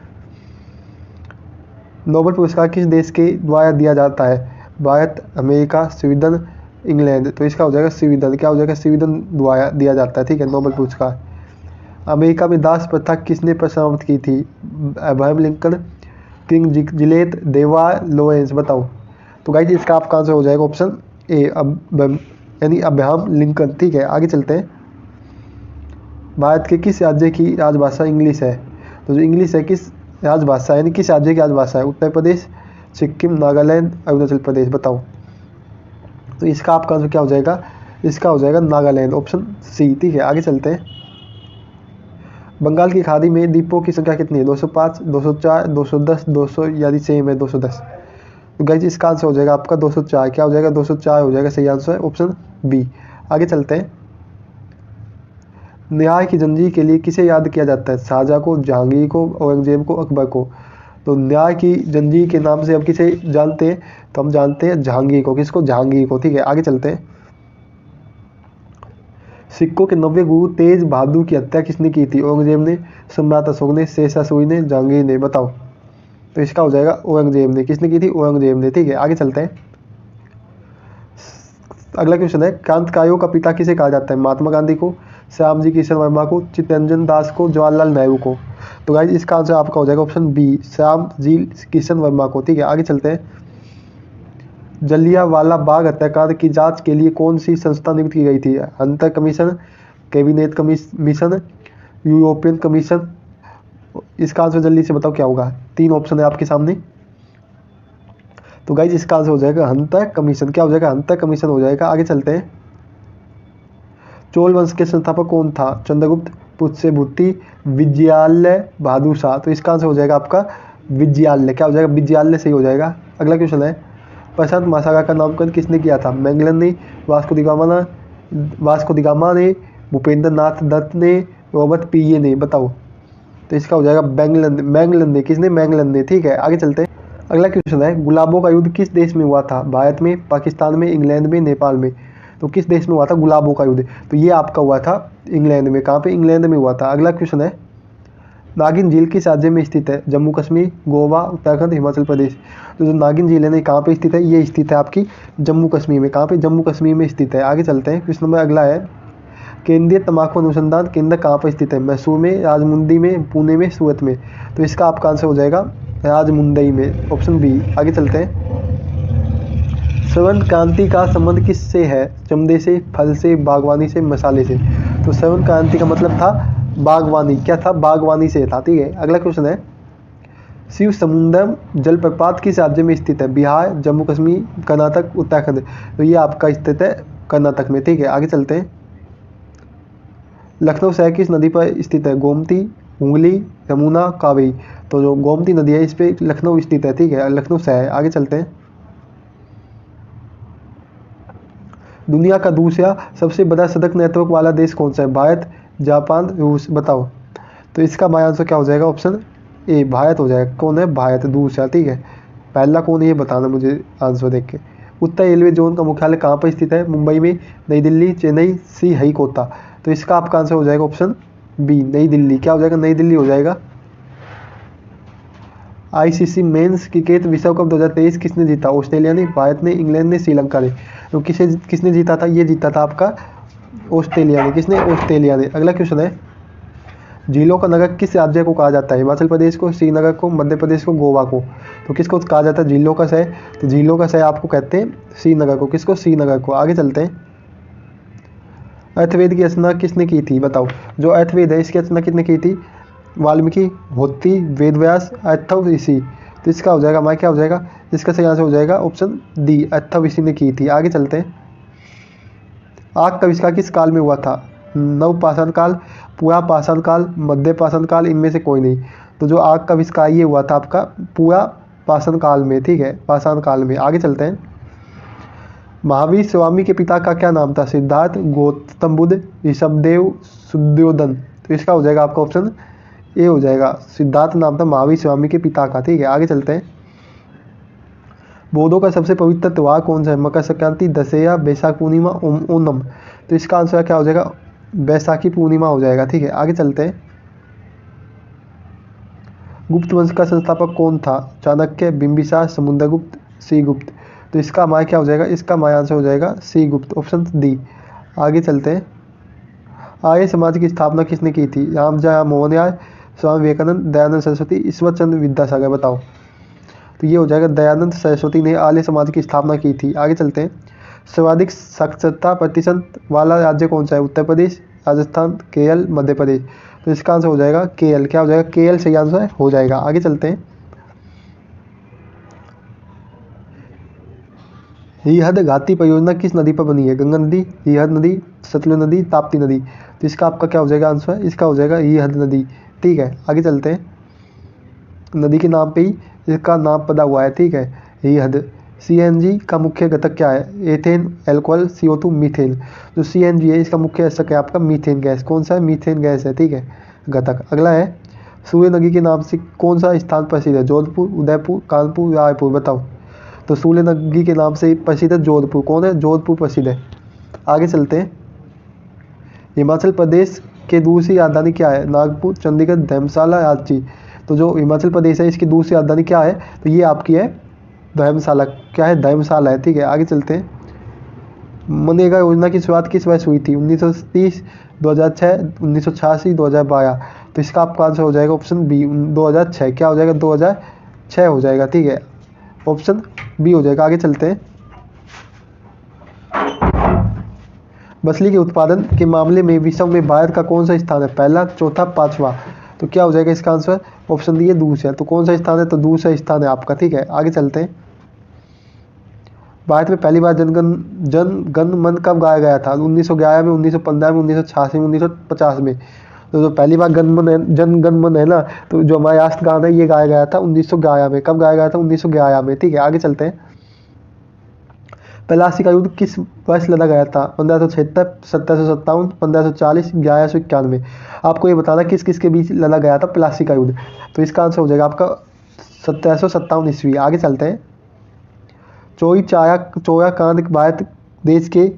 नोबेल पुरस्कार किस देश के द्वारा दिया जाता है? Bharat, America, Sweden, England. तो इसका हो जाएगा स्वीडन। क्या हो जाएगा? स्वीडन द्वारा दिया जाता है। ठीक है, नोबेल पुरस्कार। अमेरिका में दास प्रथा किसने समाप्त की थी? अब्राहम लिंकन, किंग जिलेट, देवा लोरेंस। बताओ। तो गाइस इसका आपका आंसर हो जाएगा ऑप्शन ए, यानी अब्राहम लिंकन। ठीक है, आगे चलते हैं। भारत के किस राज्य की राजभाषा इंग्लिश है? तो जो इंग्लिश है किस राजभाषा, यानी किस राज्य की राजभाषा है? उत्तर प्रदेश, सिक्किम, नागालैंड, अरुणाचल प्रदेश। बताओ। तो इसका आपका आंसर क्या हो जाएगा? इसका हो जाएगा नागालैंड, ऑप्शन सी। ठीक है, आगे चलते हैं। बंगाल की खाड़ी में द्वीपों की संख्या कितनी है? 205, 204, 210, 200 यानी सेम है 210। तो गाइस इसका आंसर हो जाएगा आपका 204। क्या हो जाएगा? 204 हो जाएगा सही आंसर है, ऑप्शन बी। आगे चलते हैं। न्याय की जंजीर के लिए किसे याद किया जाता है? शाहजहां को, जहांगीर को, औरंगजेब को, अकबर को। तो न्याय की जंजीर के नाम से अब किसे जानते हैं? तो हम जानते हैं जहांगीर को। किसको? जहांगीर को। ठीक है, आगे चलते हैं। सिखों के 90 गुरु तेज बहादुर की हत्या किसने की थी? औरंगजेब ने, सम्राट अशोक ने, शेरशाह सूरी ने, जहांगीर ने। बताओ। तो इसका हो जाएगा औरंगजेब ने। किसने की थी? औरंगजेब ने। ठीक है, आगे चलते हैं। अगला क्वेश्चन है, क्रांतिकारियों का पिता किसे कहा जाता है? महात्मा गांधी को, श्यामजी किशन वर्मा को, चित्तरंजन दास को, जवाहरलाल नेहरू को। तो गाइस इसका आंसर आपका हो जाएगा ऑप्शन बी, श्यामजी किशन वर्मा को। ठीक है, आगे चलते हैं। जलियांवाला बाग हत्याकांड की जांच के लिए कौन सी संस्था नियुक्त की गई थी? Hunter commission, cabinet commission, European commission. इसका आंसर जल्दी से बताओ क्या होगा। 3 ऑप्शन है आपके सामने। तो गाइस इसका आंसर हो जाएगा हंटर कमीशन। क्या हो जाएगा? हंटर कमीशन हो जाएगा। आगे चलते हैं। चोल वंश के संस्थापक कौन था? चंद्रगुप्त, पुष्यभूति, विजयालय, बहादुर शाह। तो इसका आंसर हो जाएगा आपका विजयालय। क्या हो जाएगा? विजयालय सही हो जाएगा। अगला क्वेश्चन है, प्रशांत महासागर का नामकरण किसने किया था? मैगलन ने, वास्को दी गामा ने, भूपेंद्र नाथ दत्त ने, रॉबर्ट पीये ने। बताओ। तो इसका हो जाएगा मैगलन ने। किसने? मैगलन ने। ठीक है, आगे चलते हैं। अगला क्वेश्चन है, गुलाबों का युद्ध किस देश में हुआ था? भारत में, पाकिस्तान में, इंग्लैंड में, नेपाल में। तो किस देश में हुआ था गुलाबों का युद्ध? तो ये आपका हुआ था इंग्लैंड में। कहाँ पे? इंग्लैंड में हुआ था। अगला क्वेश्चन है, नागिन झील किस राज्य में स्थित है? जम्मू कश्मीर, गोवा, उत्तराखंड, हिमाचल प्रदेश। तो जो नागिन झील है कहाँ पे स्थित है? ये स्थित है आपकी जम्मू कश्मीर में। कहाँ पे? जम्मू कश्मीर में स्थित है। आगे चलते हैं। क्वेश्चन नंबर अगला है, केंद्रीय तम्बाकू अनुसंधान केंद्र कहाँ पर स्थित है? मैसूर में, राजमुंदी में, पुणे में, सूरत में। तो इसका आपका आंसर हो जाएगा राजमुंदई में, ऑप्शन बी। आगे चलते हैं। श्रवण क्रांति का संबंध किससे है? चमड़े से, फल से, बागवानी से, मसाले से। तो श्रवण क्रांति का मतलब था बागवानी। क्या था? बागवानी से था। ठीक है, अगला क्वेश्चन है, शिव समुद्रम जलप्रपात किस राज्य में स्थित है? बिहार, जम्मू कश्मीर, कर्नाटक, उत्तराखंड। तो ये आपका स्थित है कर्नाटक में। ठीक है, आगे चलते हैं। लखनऊ शहर किस नदी पर स्थित है? गोमती, हुगली, यमुना, कावेरी। तो जो गोमती नदी है इस पे लखनऊ स्थित है। ठीक है, लखनऊ शहर। आगे चलते हैं। दुनिया का दूसरा सबसे बड़ा सड़क नेटवर्क वाला देश कौन सा है? भारत, जापान, रूस। बताओ। तो इसका हमारा आंसर क्या हो जाएगा? ऑप्शन ए, भारत हो जाएगा। कौन है? भारत दूसरा। ठीक है, पहला कौन है ये बताना मुझे आंसर देख के। उत्तर रेलवे जोन का मुख्यालय कहाँ पर स्थित है? मुंबई में, नई दिल्ली, चेन्नई, सी हरिकोटा। तो इसका आपका आंसर हो जाएगा ऑप्शन बी, नई दिल्ली। क्या हो जाएगा? नई दिल्ली हो जाएगा। आईसीसी मेंस क्रिकेट विश्व कप 2023 किसने जीता? ऑस्ट्रेलिया ने, भारत ने, इंग्लैंड ने, श्रीलंका ने। तो किसने जीता था? ये जीता था आपका ऑस्ट्रेलिया ने। किसने? ऑस्ट्रेलिया ने। अगला क्वेश्चन है, झीलों का नगर किस राज्य को कहा जाता है? हिमाचल प्रदेश को, श्रीनगर को, मध्य प्रदेश को, गोवा को। तो किसको कहा जाता है झीलों का शहर? तो झीलों का शहर आपको कहते हैं श्रीनगर को। किसको? श्रीनगर को। आगे चलते हैं, अर्थवेद की रचना किसने की थी? बताओ। जो अर्थवेद है इसकी रचना किसने की थी? वाल्मीकि, होती, वेदव्यास, अथर्व ऋषि। तो इसका हो जाएगा हमारा क्या हो जाएगा? इसका सही आंसर हो जाएगा ऑप्शन डी, अथर्व ऋषि ने की थी। आगे चलते हैं, आग का आविष्कार किस काल में हुआ था? नवपाषाण काल, पूरा पाषाण काल, मध्य पाषाण काल, इनमें से कोई नहीं। तो जो आग का आविष्कार ये हुआ था आपका पूरा पाषाण काल में, ठीक है, पाषाण काल में। आगे चलते हैं, महावीर स्वामी के पिता का क्या नाम था? सिद्धार्थ, गौतम बुद्ध, ऋषभदेव, सुद्योधन। तो इसका हो जाएगा आपका ऑप्शन ए हो जाएगा, सिद्धार्थ नाम था महावीर स्वामी के पिता का, ठीक है। आगे चलते हैं, बौद्धों का सबसे पवित्र त्यौहार कौन सा है? मकर संक्रांति, दशहरा, बैसाख पूर्णिमा, ओणम। तो इसका आंसर क्या हो जाएगा? बैसाखी पूर्णिमा हो जाएगा, ठीक है। आगे चलते हैं, गुप्त वंश का संस्थापक कौन था? चाणक्य, बिंबिसार, समुद्रगुप्त, श्रीगुप्त। तो इसका हमारा क्या हो जाएगा? इसका हमारा आंसर हो जाएगा श्रीगुप्त, ऑप्शन डी। आगे चलते हैं, आर्य समाज की स्थापना किसने की थी? रामजा मोहनयार, स्वामी विवेकानंद, दयानंद सरस्वती, ईश्वर चंद्र विद्यासागर। बताओ। तो ये हो जाएगा दयानंद सरस्वती ने आर्य समाज की स्थापना की थी। आगे चलते हैं, सर्वाधिक साक्षरता प्रतिशत वाला राज्य कौन सा है? उत्तर प्रदेश, राजस्थान, केरल, मध्य प्रदेश। तो इसका आंसर हो जाएगा केरल। क्या हो जाएगा? केरल सही आंसर हो जाएगा। आगे चलते हैं, रिहद घाटी परियोजना किस नदी पर बनी है? गंगा नदी, रिहद नदी, सतलुज नदी, ताप्ती नदी। तो इसका आपका क्या हो जाएगा आंसर? इसका हो जाएगा रिहद नदी, ठीक है। आगे चलते हैं, नदी के नाम पे ही इसका नाम पड़ा हुआ है, ठीक है, रिहद। सीएनजी का मुख्य घटक क्या है? Ethane, alcohol, CO2, methane. जो सीएनजी है इसका मुख्य घटक है आपका मीथेन गैस। कौन सा है? मीथेन गैस है, ठीक है, घटक। अगला है, सूर्य नदी के नाम से कौन सा स्थान प्रसिद्ध है? जोधपुर, उदयपुर, कानपुर, रायपुर। बताओ। तो सूर्य नदी के नाम से प्रसिद्ध है जोधपुर। कौन है? जोधपुर प्रसिद्ध है। आगे चलते हैं, हिमाचल प्रदेश के दूसरी राजधानी क्या है? नागपुर, चंडीगढ़, धर्मशाला, रांची। तो जो हिमाचल प्रदेश है इसकी दूसरी राजधानी क्या है? तो ये आपकी है धर्मशाला। क्या है? धर्मशाला है, ठीक है। आगे चलते हैं, मनरेगा योजना की शुरुआत किस वर्ष हुई थी? 1930, 2006, 1986, 2012। तो इसका आपका आंसर हो जाएगा ऑप्शन बी, 2006। क्या हो जाएगा? 2006 हो जाएगा, ठीक है, ऑप्शन बी हो जाएगा। आगे चलते हैं, मछली के उत्पादन के मामले में विश्व में भारत का कौन सा स्थान है? पहला, चौथा, पांचवा। तो क्या हो जाएगा इसका आंसर? ऑप्शन डी है, दूसरा। तो कौन सा स्थान है? तो दूसरा स्थान है आपका, ठीक है। आगे चलते हैं, भारत में पहली बार जन गण मन कब गाया गया था? 1911 में, 1915 में, 1986 में, 1950 में। तो जो पहली बार जन गण मन है ना, तो जो हमारा राष्ट्रगान है ये गाया गया था 1911 में। कब गाया गया था? 1911 में, ठीक है। आगे चलते हैं, प्लासी का युद्ध किस वर्ष लड़ा गया था? 1576, 1757, 1540, 1191। आपको ये बताना किस किस के बीच लड़ा गया था प्लासी का युद्ध। तो इसका आंसर हो जाएगा आपका 1757 ईस्वी। आगे चलते हैं, चौरी चौरा कांड भारत देश के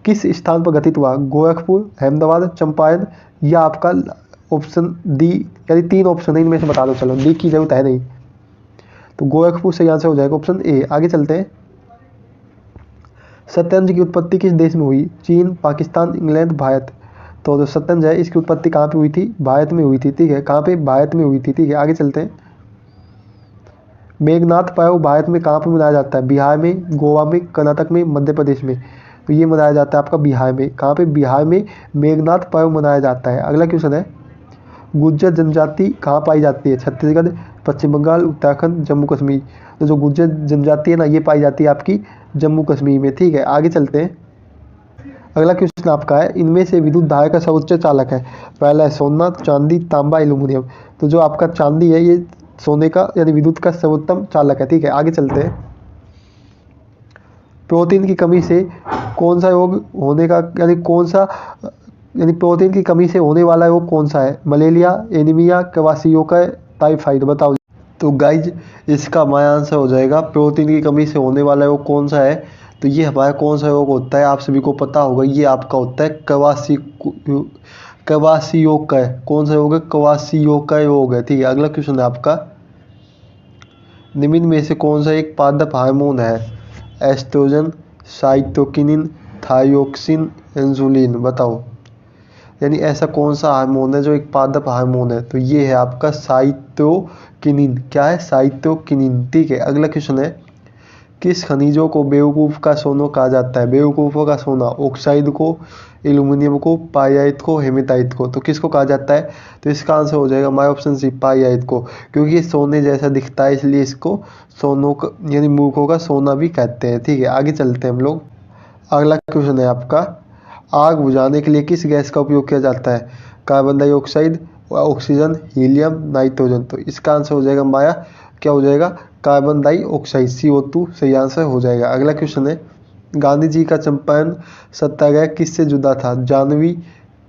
किस स्थान पर घटित हुआ? गोरखपुर, अहमदाबाद, चंपारण, या आपका ऑप्शन डी, यानी 3 ऑप्शन है, इनमें से बता दो। चलो, डी की जरूरत है नहीं। तो गोरखपुर सही आंसर हो जाएगा, ऑप्शन ए। आगे चलते हैं, शतरंज की उत्पत्ति किस देश में हुई? चीन, पाकिस्तान, इंग्लैंड, भारत। तो जो शतरंज है इसकी उत्पत्ति कहाँ पे हुई थी? भारत में हुई थी, ठीक है। कहाँ पे? भारत में हुई थी, ठीक है। आगे चलते हैं, मेघनाथ पर्व भारत में कहाँ पर मनाया जाता है? बिहार में, गोवा में, कर्नाटक में, मध्य प्रदेश में। तो ये मनाया जाता है आपका बिहार में। कहाँ पे? बिहार में मेघनाथ पर्व मनाया जाता है। अगला क्वेश्चन है, गुर्जर जनजाति कहाँ पाई जाती है? छत्तीसगढ़, पश्चिम बंगाल, उत्तराखंड, जम्मू कश्मीर। तो जो गुर्जर जनजाति है ना, ये पाई जाती है आपकी जम्मू कश्मीर में, ठीक है। आगे चलते हैं, अगला क्वेश्चन आपका है, इनमें से विद्युत धारा का सर्वोच्च चालक है? पहला है सोना, चांदी, तांबा, एल्यूमिनियम। तो जो आपका चांदी है ये सोने का यानी विद्युत का सर्वोत्तम चालक है, ठीक है। आगे चलते हैं, प्रोटीन की कमी से कौन सा रोग होने का यानी प्रोटीन की कमी से होने वाला रोग कौन सा है? Malaria, anaemia, kwashiorkor, typhoid. बताओ। तो गाइज इसका हमारा आंसर हो जाएगा प्रोटीन की कमी से होने वाला रोग कौन सा है? तो ये हमारा कौन सा रोग होता है? आप सभी को पता होगा, ये आपका होता है क्वाशियोका। कौन सा रोग है? क्वाशियोका रोग है, ठीक है। अगला क्वेश्चन है आपका, निम्न में से कौन सा एक पादप हार्मोन है? Oestrogen, cytokinin, thyroxine, insulin. बताओ, यानी ऐसा कौन सा हार्मोन है जो एक पादप हार्मोन है? तो ये है आपका साइटोकिनिन। क्या है? साइटोकिनिन। ठीक है, अगला क्वेश्चन है, किस खनिजों को बेवकूफ़ का सोना कहा जाता है? बेवकूफ़ों का सोना, ऑक्साइड को, एल्यूमिनियम को, पाइराइट को, हेमेटाइट को। तो किसको कहा जाता है? तो इसका आंसर हो जाएगा हमारा ऑप्शन सी, पाइराइट को, क्योंकि ये सोने जैसा दिखता है इसलिए इसको सोनों का यानी मूर्खों का सोना भी कहते हैं। ठीक है, आगे चलते हैं हम लोग। अगला क्वेश्चन है आपका, आग बुझाने के लिए किस गैस का उपयोग किया जाता है? Carbon dioxide, oxygen, helium, nitrogen. तो इसका आंसर हो जाएगा हमारा क्या हो जाएगा? कार्बन डाइऑक्साइड, CO2 सही आंसर हो जाएगा। अगला क्वेश्चन है, गांधी जी का चंपारण सत्याग्रह किससे जुड़ा था? जानवी,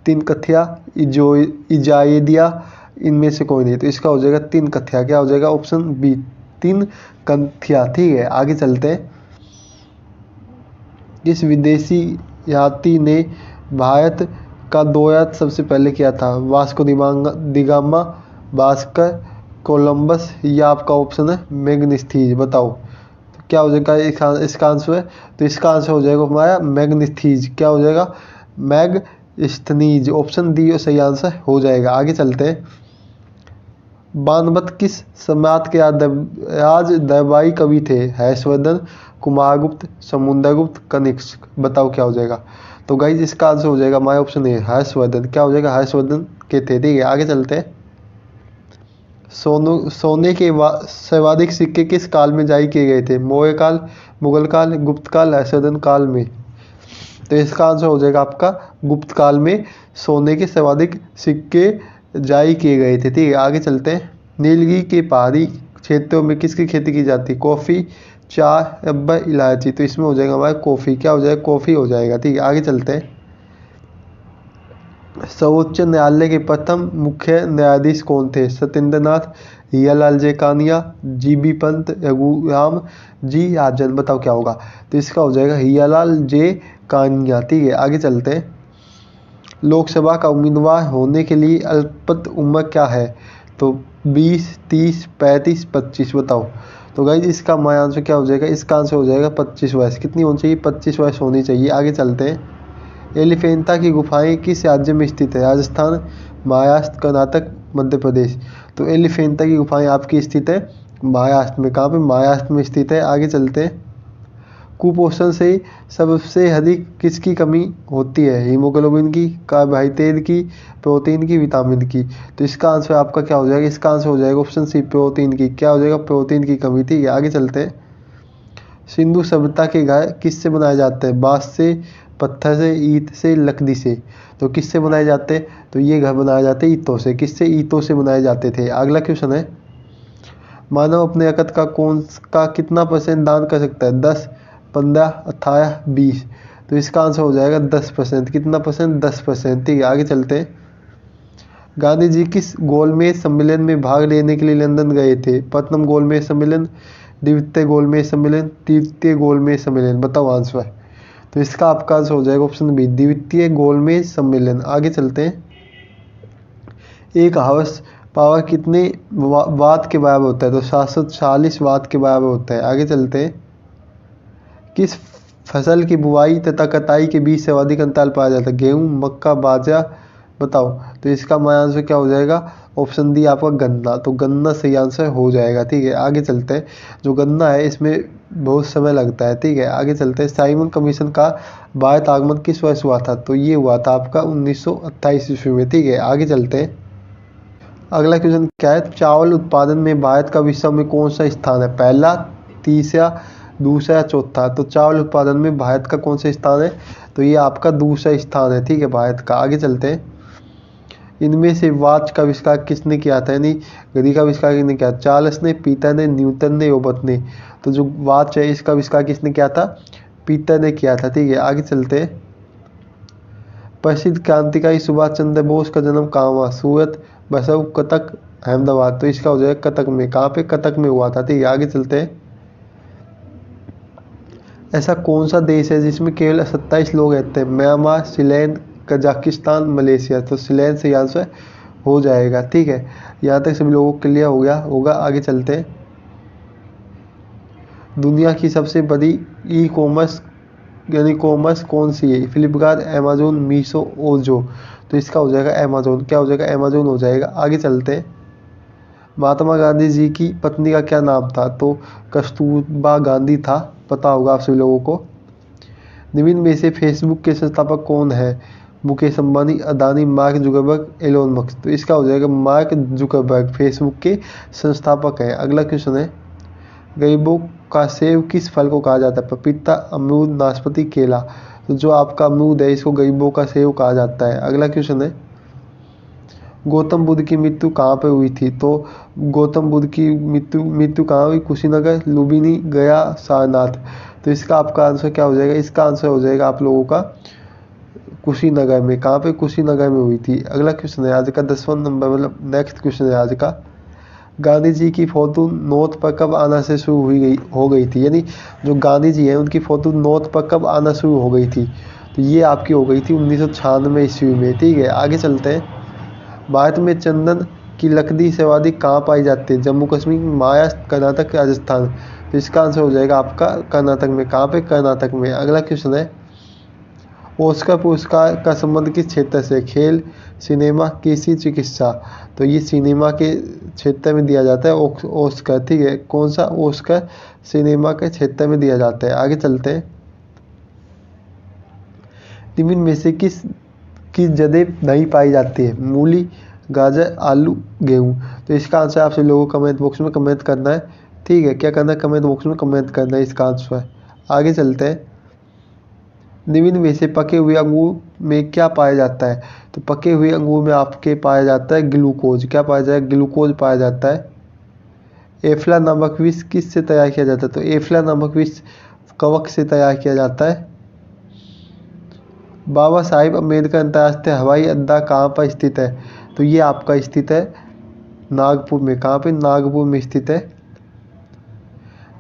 तिनकथिया, इजायदिया, इनमें से कोई नहीं। तो इसका हो जाएगा तिनकथिया। क्या हो जाएगा? Option B, Tinkathia. ठीक है, आगे चलते हैं। किस विदेशी यात्री ने भारत का दौरा सबसे पहले किया था? वास्को डिगामा, भास्कर, कोलंबस, या आपका ऑप्शन है मैग्नेस्थीज। बताओ, तो क्या हो जाएगा इसका आंसर है? तो इसका आंसर हो जाएगा हमारा मैग्नेस्थीज। क्या हो जाएगा? मैग्नेस्थनीज। ऑप्शन डी सही आंसर हो जाएगा। आगे चलते हैं। बाणभट्ट किस सम्राट के राज दरबारी कवि थे? हर्षवर्धन, कुमारगुप्त, समुद्रगुप्त, कनिष्क। बताओ क्या हो जाएगा? तो गाइस इसका आंसर हो जाएगा हमारा ऑप्शन ए, हर्षवर्धन। क्या हो जाएगा? हर्षवर्धन के थे। ठीक है, आगे चलते हैं। सोने के सर्वाधिक सिक्के किस काल में जारी किए गए थे? मौर्य काल, मुगल काल, गुप्त काल, हर्षवर्धन काल में। तो इसका आंसर हो जाएगा आपका गुप्त काल में सोने के सर्वाधिक सिक्के जारी किए गए थे। ठीक है, आगे चलते हैं। नीलगिरी के पहाड़ी क्षेत्रों में किसकी खेती की जाती है? कॉफ़ी, चाय, रबर, इलायची। तो इसमें हो जाएगा हमारा कॉफ़ी। क्या हो जाएगा? कॉफ़ी हो जाएगा। ठीक है, आगे चलते हैं। सर्वोच्च न्यायालय के प्रथम मुख्य न्यायाधीश कौन थे? सत्येंद्र नाथ, हियालाल जे कानिया, GB पंत, रघुराम जी राजन। बताओ क्या होगा? तो इसका हो जाएगा हियालाल जे कानिया। ठीक है, आगे चलते हैं। लोकसभा का उम्मीदवार होने के लिए अल्पत उम्र क्या है? तो 20, 30, 35, 25। बताओ। तो गाइज इसका हमारा आंसर क्या हो जाएगा? इसका आंसर हो जाएगा 25 वर्ष। कितनी होनी चाहिए? 25 वर्ष होनी चाहिए। आगे चलते हैं। एलिफेंटा की गुफाएं किस राज्य में स्थित है? राजस्थान, महाराष्ट्र, कर्नाटक, मध्य प्रदेश। तो एलिफेंटा की गुफाएं आपकी स्थित है महाराष्ट्र में। कहाँ पे? महाराष्ट्र में स्थित है। आगे चलते हैं। कुपोषण से सबसे अधिक किसकी कमी होती है? हीमोग्लोबिन की, कार्बोहाइड्रेट की, प्रोटीन की, विटामिन की। तो इसका आंसर आपका क्या हो जाएगा? इसका आंसर हो जाएगा ऑप्शन सी, प्रोटीन की। क्या हो जाएगा? प्रोटीन की कमी। ठीक है, आगे चलते हैं। सिंधु सभ्यता के घर किससे बनाए जाते हैं? बांस से, पत्थर से, ईंट से, लकड़ी से। तो किससे बनाए जाते हैं? तो ये घर बनाए जाते हैं ईंटों से। किससे? ईंटों से बनाए जाते थे। अगला क्वेश्चन है, मानव अपने यकृत का कितना % दान कर सकता है? 10, 15, 18, 20। तो इसका आंसर हो जाएगा 10%। कितना %? 10%। ठीक है, आगे चलते हैं। गांधी जी किस गोलमेज सम्मेलन में भाग लेने के लिए लंदन गए थे? प्रथम गोलमेज सम्मेलन, द्वितीय गोलमेज सम्मेलन, तृतीय गोलमेज सम्मेलन। बताओ आंसर। तो इसका आपका आंसर हो जाएगा ऑप्शन बी, द्वितीय गोलमेज सम्मेलन। आगे चलते हैं। एक हाउस पावर कितने वाट के बराबर होता है? तो 740 वाट के बराबर होता है। आगे चलते हैं। किस फसल की बुआई तथा कटाई के बीच सर्वाधिक अंतराल पाया जाता है? गेहूं, मक्का, बाजरा। बताओ। तो इसका हमारा आंसर क्या हो जाएगा? ऑप्शन डी आपका गन्ना। तो गन्ना सही आंसर हो जाएगा। ठीक है, आगे चलते हैं। जो गन्ना है इसमें बहुत समय लगता है। ठीक है, आगे चलते हैं। साइमन कमीशन का भारत आगमन किस वर्ष हुआ था? तो ये हुआ था आपका 1928 ईस्वी में। ठीक है, आगे चलते हैं। अगला क्वेश्चन क्या है? चावल उत्पादन में भारत का विश्व में कौन सा स्थान है? पहला, तीसरा, दूसरा, चौथा। तो चावल उत्पादन में भारत का कौन सा स्थान है? तो ये आपका दूसरा स्थान है। ठीक है, भारत का। आगे चलते हैं। इनमें से वॉच का आविष्कार किसने किया था? यानी घड़ी का आविष्कार किसने किया? चार्ल्स ने, पीटर ने, न्यूटन ने, रोबर्ट ने। तो जो वॉच है इसका आविष्कार किसने किया था? पीटर ने किया था। ठीक है, आगे चलते हैं। प्रसिद्ध क्रांतिकारी सुभाष चंद्र बोस का जन्म कहाँ हुआ? सूरत, बसव, कटक, अहमदाबाद। तो इसका हो जाएगा कटक में। कहाँ पे? कटक में हुआ था। ठीक है, आगे चलते हैं। ऐसा कौन सा देश है जिसमें केवल 27 लोग रहते हैं? म्यांमार, श्रीलैंड, कजाकिस्तान, मलेशिया। तो श्रीलैंड से आंसर हो जाएगा। ठीक है, यहाँ तक सभी लोगों को क्लियर हो गया होगा। आगे चलते हैं। दुनिया की सबसे बड़ी ई कॉमर्स यानी कॉमर्स कौन सी है? फ्लिपकार्ट, अमेजोन, मीशो, ओजो। तो इसका हो जाएगा अमेजोन। क्या हो जाएगा? अमेजोन हो जाएगा। आगे चलते हैं। महात्मा गांधी जी की पत्नी का क्या नाम था? तो कस्तूरबा गांधी था, पता होगा आप सभी लोगों को। निम्न में से फेसबुक के संस्थापक कौन है? Mukesh Ambani, Adani, Mark Zuckerberg, Elon Musk. तो इसका हो जाएगा मार्क जुकरबर्ग फेसबुक के संस्थापक हैं। अगला क्वेश्चन है, गरीबों का सेब किस फल को कहा जाता है? पपीता, अमरूद, नाशपाती, केला। तो जो आपका अमरूद है इसको गरीबों का सेब कहा जाता है। अगला क्वेश्चन है, गौतम बुद्ध की मृत्यु कहाँ पे हुई थी? तो गौतम बुद्ध की मृत्यु कहाँ हुई? कुशीनगर, लुम्बिनी, गया, सारनाथ। तो इसका आपका आंसर क्या हो जाएगा? इसका आंसर हो जाएगा आप लोगों का कुशीनगर में। कहाँ पे? कुशीनगर में हुई थी। अगला क्वेश्चन है आज का 10वां नंबर, मतलब नेक्स्ट क्वेश्चन है आज का। गांधी जी की फोटो नोट पर कब आना से शुरू हो गई थी? यानी जो गांधी जी हैं उनकी फोटो नोट पर कब आना शुरू हो गई थी? तो ये आपकी हो गई थी 1996 ईस्वी में। ठीक है, आगे चलते हैं। भारत में चंदन की लकड़ी सर्वाधिक कहाँ पाई जाती है? जम्मू कश्मीर, महाराष्ट्र, कर्नाटक, राजस्थान। तो इसका आंसर हो जाएगा आपका कर्नाटक में। कहाँ पे? कर्नाटक में। अगला क्वेश्चन है, ऑस्कर पुरस्कार का संबंध किस क्षेत्र से? खेल, सिनेमा, कृषि, चिकित्सा। तो ये सिनेमा के क्षेत्र में दिया जाता है ऑस्कर। ठीक है, कौन सा? ऑस्कर सिनेमा के क्षेत्र में दिया जाता है। आगे चलते हैं। निम्न में से किस जड़ें नहीं पाई जाती है? मूली, गाजर, आलू, गेहूँ। तो इसका आंसर आप सभी लोगों को कमेंट बॉक्स में कमेंट करना है। ठीक है, क्या करना है? कमेंट बॉक्स में कमेंट करना है इसका आंसर। आगे चलते हैं। निम्न में से पके हुए अंगूर में क्या पाया जाता है? तो पके हुए अंगूर में आपके पाया जाता है ग्लूकोज। क्या पाया जाएगा? ग्लूकोज पाया जाता है। एफ्ला नामक विष किस से तैयार किया जाता है? तो एफ्ला नामक विष कवक से तैयार किया जाता है। बाबा साहिब अम्बेडकर अंतर्राष्ट्रीय हवाई अड्डा कहाँ पर स्थित है? तो ये आपका स्थित है नागपुर में। कहाँ पे? नागपुर में स्थित है।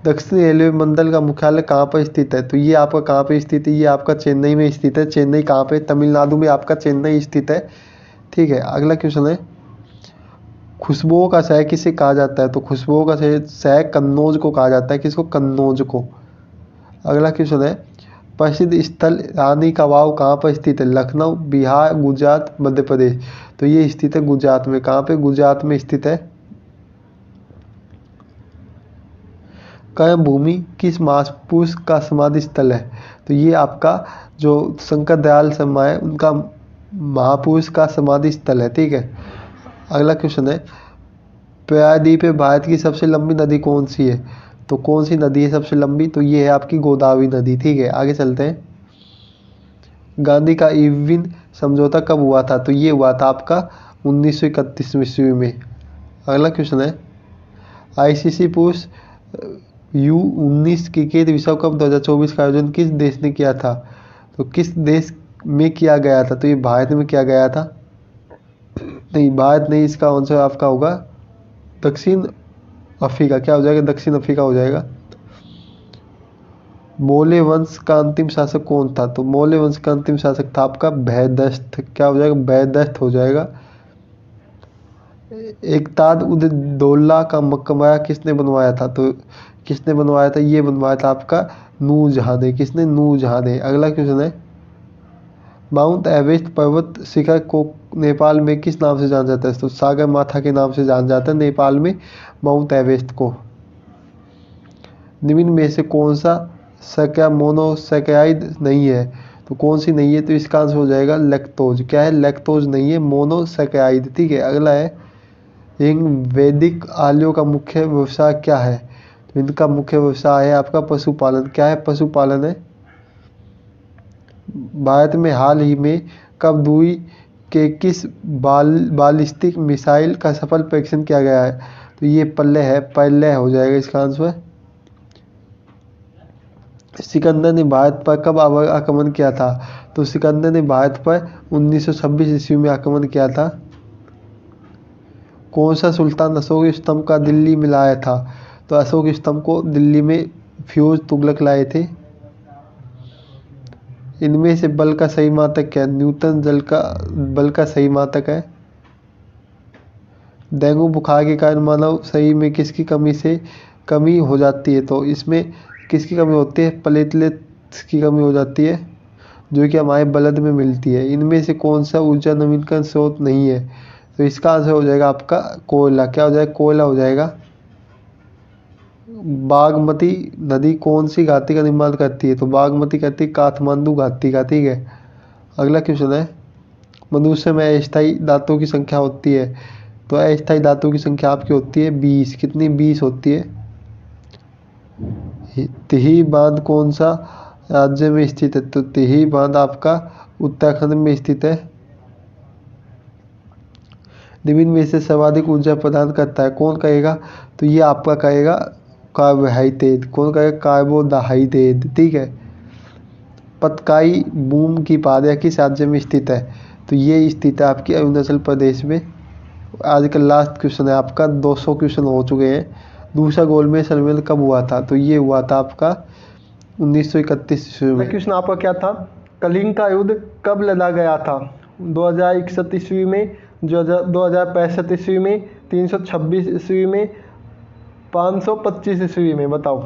दक्षिण रेलवे मंडल का मुख्यालय कहाँ पर स्थित है? तो ये आपका कहाँ पे स्थित है? ये आपका चेन्नई में स्थित है। चेन्नई कहाँ पे? तमिलनाडु में आपका चेन्नई स्थित है। ठीक है, अगला क्वेश्चन है, खुशबुओं का शहर किसे कहा जाता है? तो खुशबुओं का शहर कन्नौज को कहा जाता है। किसको? कन्नौज को। अगला क्वेश्चन है, प्रसिद्ध स्थल रानी का वाव कहाँ पर स्थित है? लखनऊ, बिहार, गुजरात, मध्य प्रदेश। तो ये स्थित है गुजरात में। कहाँ पे? गुजरात में स्थित है। कर्म भूमि किस महापुरुष का समाधि स्थल है? तो ये आपका जो शंकर दयाल शर्मा है उनका महापुरुष का समाधि स्थल है। ठीक है, अगला क्वेश्चन है, प्रायद्वीप में भारत की सबसे लंबी नदी कौन सी है? तो कौन सी नदी है सबसे लंबी? तो ये है आपकी गोदावरी नदी। ठीक है, आगे चलते हैं। गांधी का इरविन समझौता कब हुआ था? तो ये हुआ था आपका 1931 ईस्वी में। अगला क्वेश्चन है, आईसीसी पुरुष U19 क्रिकेट विश्व कप 2024 का आयोजन किस देश ने किया था? तो किस देश में किया गया था? तो ये भारत में किया गया था। नहीं, भारत नहीं, इसका आंसर आपका होगा दक्षिण अफ्रीका। क्या हो जाएगा? दक्षिण अफ्रीका हो जाएगा। मौर्य वंश का अंतिम शासक कौन था? तो मौर्य वंश का अंतिम शासक था आपका भयदस्त। क्या हो जाएगा? भयदस्त हो जाएगा। एकताद उद दौला का मकबरा किसने बनवाया था? तो किसने बनवाया था? ये बनवाया था आपका नूरजहां ने। किसने? नूरजहां ने। अगला क्वेश्चन है, माउंट एवरेस्ट पर्वत शिखर को नेपाल में किस नाम से जाना जाता है? तो सागर माथा के नाम से जाना जाता है नेपाल में माउंट एवरेस्ट को। निम्न में से कौन सा शर्करा मोनोसैकेराइड नहीं है? तो कौन सी नहीं है? तो इसका आंसर हो जाएगा लैक्टोज। क्या है? लैक्टोज नहीं है, मोनोसैकेराइड। ठीक है, अगला है, इन वैदिक आर्यों का मुख्य व्यवसाय क्या है? तो इनका मुख्य व्यवसाय है आपका पशुपालन। क्या है? पशुपालन है। भारत में हाल ही में कब दूरी के किस बालिस्टिक मिसाइल का सफल परीक्षण किया गया है? तो ये पल्ले है, पल्ले हो जाएगा इसका आंसर। सिकंदर ने भारत पर कब आक्रमण किया था? तो सिकंदर ने भारत पर 1926 ईस्वी में आक्रमण किया था। कौन सा सुल्तान अशोक स्तंभ का दिल्ली में लाया था? तो अशोक स्तंभ को दिल्ली में फिरोज तुगलक लाए थे। इनमें से बल का सही मात्रक क्या है? न्यूटन बल का सही मात्रक है। डेंगू बुखार के कारण मानव शरीर में किसकी कमी से कमी हो जाती है। तो इसमें किसकी कमी होती है? प्लेटलेट्स की कमी हो जाती है, जो कि हमारे ब्लड में मिलती है। इनमें से कौन सा ऊर्जा नवीनकरण स्रोत नहीं है? तो इसका आंसर हो जाएगा आपका कोयला। क्या हो जाएगा? कोयला हो जाएगा। बागमती नदी कौन सी घाटी का निर्माण करती है? तो बागमती करती है काठमांडू घाटी का। ठीक है, अगला क्वेश्चन है, मनुष्य में अस्थायी दांतों की संख्या होती है। तो अस्थायी दांतों की संख्या आपकी होती है 20। कितनी? 20 होती है। तिही बांध कौन सा राज्य में स्थित है? तो तिही बांध आपका उत्तराखंड में स्थित है। निम्न में से सर्वाधिक ऊर्जा प्रदान करता है, कौन कहेगा? तो ये आपका कहेगा कार्बोहाइड्रेट। कौन कहेगा? कार्बोहाइड्रेट। ठीक है, पतकाई बूम की पादया किस राज्य में स्थित है? तो ये स्थित है आपकी अरुणाचल प्रदेश में। आज का लास्ट क्वेश्चन है आपका, 200 क्वेश्चन हो चुके हैं। दूसरा गोलमेज सम्मेलन कब हुआ था? तो ये हुआ था आपका 1931 ईस्वी में। क्वेश्चन आपका क्या था? कलिंग का युद्ध कब लड़ा गया था? 2061 ईस्वी में, 2065 ईस्वी में, 326 ईस्वी में, 525 ईस्वी में? बताओ।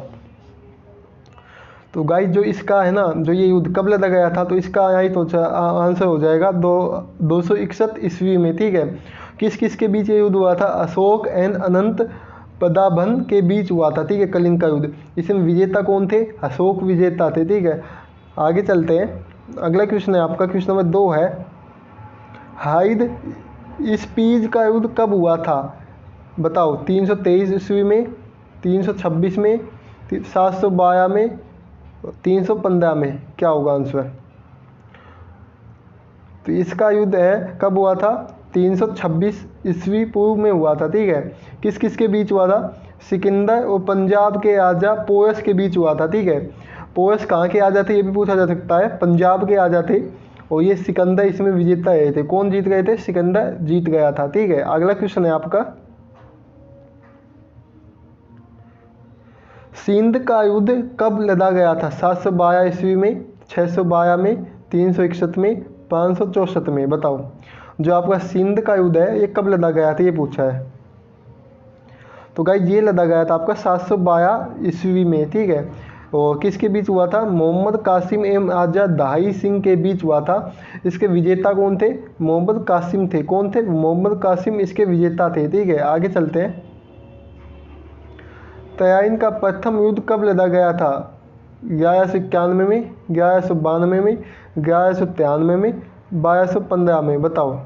तो गाइस जो इसका है ना, जो ये युद्ध कब लड़ा गया था, तो इसका यहाँ तो आंसर हो जाएगा 261 ईस्वी में। ठीक है, किस किस के बीच ये युद्ध हुआ था? अशोक एंड अनंत प्रतापन के बीच हुआ था। ठीक है, कलिंग का युद्ध। इसमें विजेता कौन थे? अशोक विजेता थे। ठीक है, आगे चलते हैं। अगला क्वेश्चन है आपका, क्वेश्चन नंबर 2 है, हाइड स्पीज का युद्ध कब हुआ था? बताओ। 323 ईस्वी में, 326 में, 712 में, 315 में? क्या होगा आंसर? तो इसका युद्ध है कब हुआ था? 326 ईस्वी पूर्व में हुआ था। ठीक है, किस किस के बीच हुआ था? सिकंदर और पंजाब के राजा पोरस के बीच हुआ था। ठीक है, पोरस कहाँ के राजा थे ये भी पूछा जा सकता है। पंजाब के राजा थे, और ये सिकंदर इसमें विजेता रहे थे। कौन जीत गए थे? सिकंदर जीत गया था। ठीक है, अगला क्वेश्चन है आपका, सिंध का युद्ध कब लड़ा गया था? 712 ईस्वी में, 612 में, 361 में, 564 में? बताओ। जो आपका सिंध का युद्ध है ये कब लड़ा गया था, ये पूछा है। तो गाइस ये लड़ा गया था आपका 712 ईस्वी में। ठीक है, और किसके बीच हुआ था? मोहम्मद कासिम एवं राजा दहाई सिंह के बीच हुआ था। इसके विजेता कौन थे? मोहम्मद कासिम थे। कौन थे? मोहम्मद कासिम इसके विजेता थे। ठीक है, आगे चलते हैं। तराइन का प्रथम युद्ध कब लड़ा गया था? 1191 में, 1192 में, 1193 में, 1215 में? बताओ।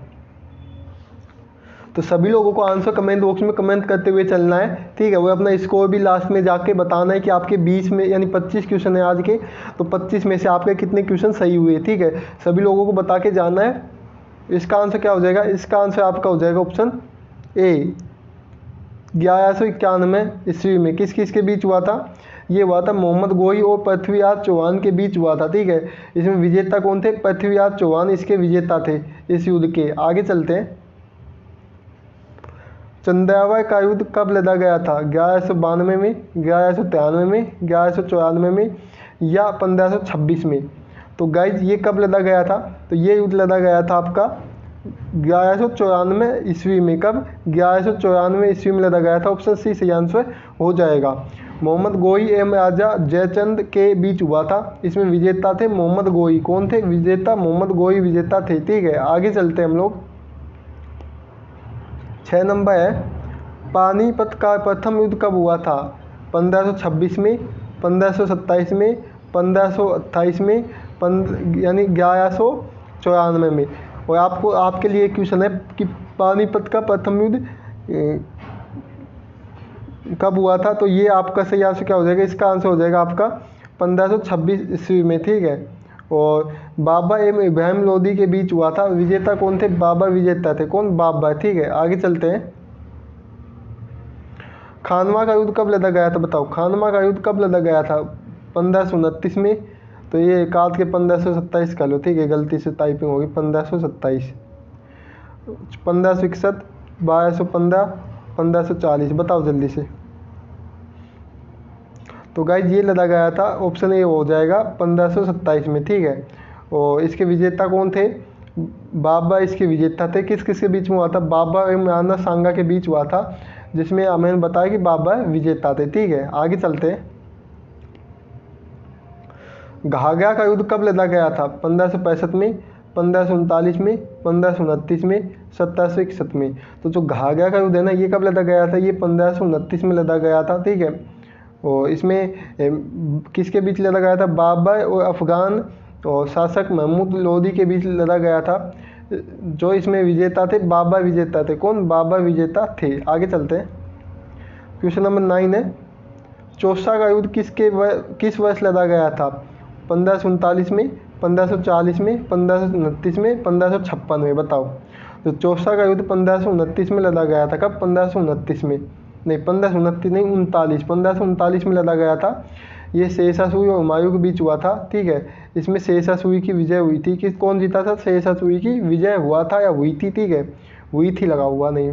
तो सभी लोगों को आंसर कमेंट बॉक्स में कमेंट करते हुए चलना है। ठीक है, वो अपना स्कोर भी लास्ट में जाके बताना है कि आपके 20 में, यानी 25 क्वेश्चन है आज के, तो 25 में से आपके कितने क्वेश्चन सही हुए। ठीक है, सभी लोगों को बता के जाना है। इसका आंसर क्या हो जाएगा? इसका आंसर आपका हो जाएगा ऑप्शन ए, 1191 ईस्वी में। किस किस के बीच हुआ था? ये हुआ था मोहम्मद गोई और पृथ्वीराज चौहान के बीच हुआ था। ठीक है, इसमें विजेता कौन थे? पृथ्वीराज चौहान इसके विजेता थे इस युद्ध के। आगे चलते हैं। चंद्रावय का युद्ध कब लड़ा गया था? 1192 में, 1193 में, 1194 में, या 1526 में? तो गाइज ये कब लड़ा गया था? तो ये युद्ध लड़ा गया था आपका 1194 ईस्वी में। कब? 1194 ईस्वी में लड़ा गया था। ऑप्शन सी सही आंसर हो जाएगा। मोहम्मद गोई एवं राजा जयचंद के बीच हुआ था। इसमें विजेता थे मोहम्मद गोई। कौन थे विजेता? मोहम्मद गोई विजेता थे। ठीक है, आगे चलते हैं हम लोग। 6 नंबर है, पानीपत का प्रथम युद्ध कब हुआ था? 1526 में, 1527 में, 1528 में, यानी 1194 में? और आपको आपके लिए क्वेश्चन है कि पानीपत का प्रथम युद्ध कब हुआ था? तो ये आपका सही आंसर क्या हो जाएगा? इसका आंसर हो जाएगा आपका 1526 ईस्वी में। ठीक है, और बाबर एवं इब्राहिम लोदी के बीच हुआ था। विजेता कौन थे? बाबर विजेता थे। कौन? बाबर। ठीक है, आगे चलते हैं। खानवा का युद्ध कब लड़ा गया था? बताओ, खानवा का युद्ध कब लड़ा गया था? 1529 में। तो ये काट के 1527 कर लो। ठीक है, गलती से टाइपिंग होगी। 1527, 1561, 1215, 1540? बताओ जल्दी से। तो गाइज ये लड़ा गया था, ऑप्शन ए हो जाएगा 1527 में। ठीक है, और इसके विजेता कौन थे? बाबर इसके विजेता थे। किस किस के बीच में हुआ था? बाबर एवं राणा सांगा के बीच हुआ था। जिसमें मैंने बताया कि बाबर विजेता थे। ठीक है, आगे चलते हैं। घाघरा का युद्ध कब लड़ा गया था? 1565 में, 1539 में, 1529 में, 1761 में। तो जो घाघरा का युद्ध है ना, ये कब लड़ा गया था? ये 1529 में लड़ा गया था। ठीक है, और इसमें किसके बीच लड़ा गया था? बाबर और अफगान और शासक महमूद लोदी के बीच लड़ा गया था। जो इसमें विजेता थे, बाबर विजेता थे। कौन? बाबर विजेता थे। आगे चलते हैं। क्वेश्चन नंबर 9 है, चौसा का युद्ध किस वर्ष लड़ा गया था? 1539 में, 1540 में, 1529 में, 1556 में। बताओ। तो चौसा का युद्ध 1529 में लड़ा गया था। कब? 1529 में नहीं, 1529 नहीं, 1539 में लड़ा गया था। ये शेषासुरी और हुमायूं के बीच हुआ था। ठीक है, इसमें शेषासुरी की विजय हुई थी। कि कौन जीता था? शेषासुरी की विजय हुआ था या हुई थी? ठीक है, हुई थी, लगा हुआ नहीं।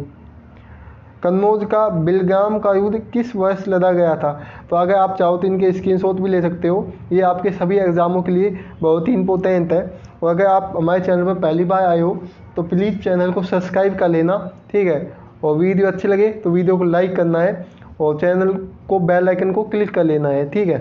कन्नौज का बिलगाम का युद्ध किस वर्ष लड़ा गया था? तो अगर आप चाहो तो इनके स्क्रीनशॉट भी ले सकते हो। ये आपके सभी एग्जामों के लिए बहुत ही इंपॉर्टेंट है। और अगर आप हमारे चैनल पर पहली बार आए हो तो प्लीज़ चैनल को सब्सक्राइब कर लेना। ठीक है, और वीडियो अच्छी लगे तो वीडियो को लाइक करना है और चैनल को बेल आइकन को क्लिक कर लेना है। ठीक है,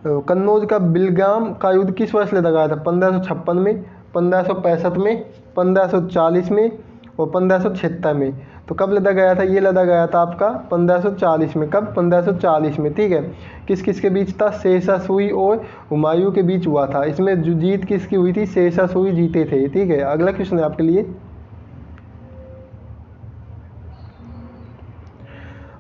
कन्नौज का बिलगाम का युद्ध किस वर्ष लड़ा गया था? 1556 में, 1565 में, 1540 में और 1576 में। तो कब लड़ा गया था? ये लड़ा गया था आपका 1540 में। कब? 1540 में। ठीक है, किस किस के बीच था? शेषासुरी और हुमायूं के बीच हुआ था। इसमें जो जीत किसकी हुई थी? शेषासुरी जीते थे। ठीक है, अगला क्वेश्चन है आपके लिए।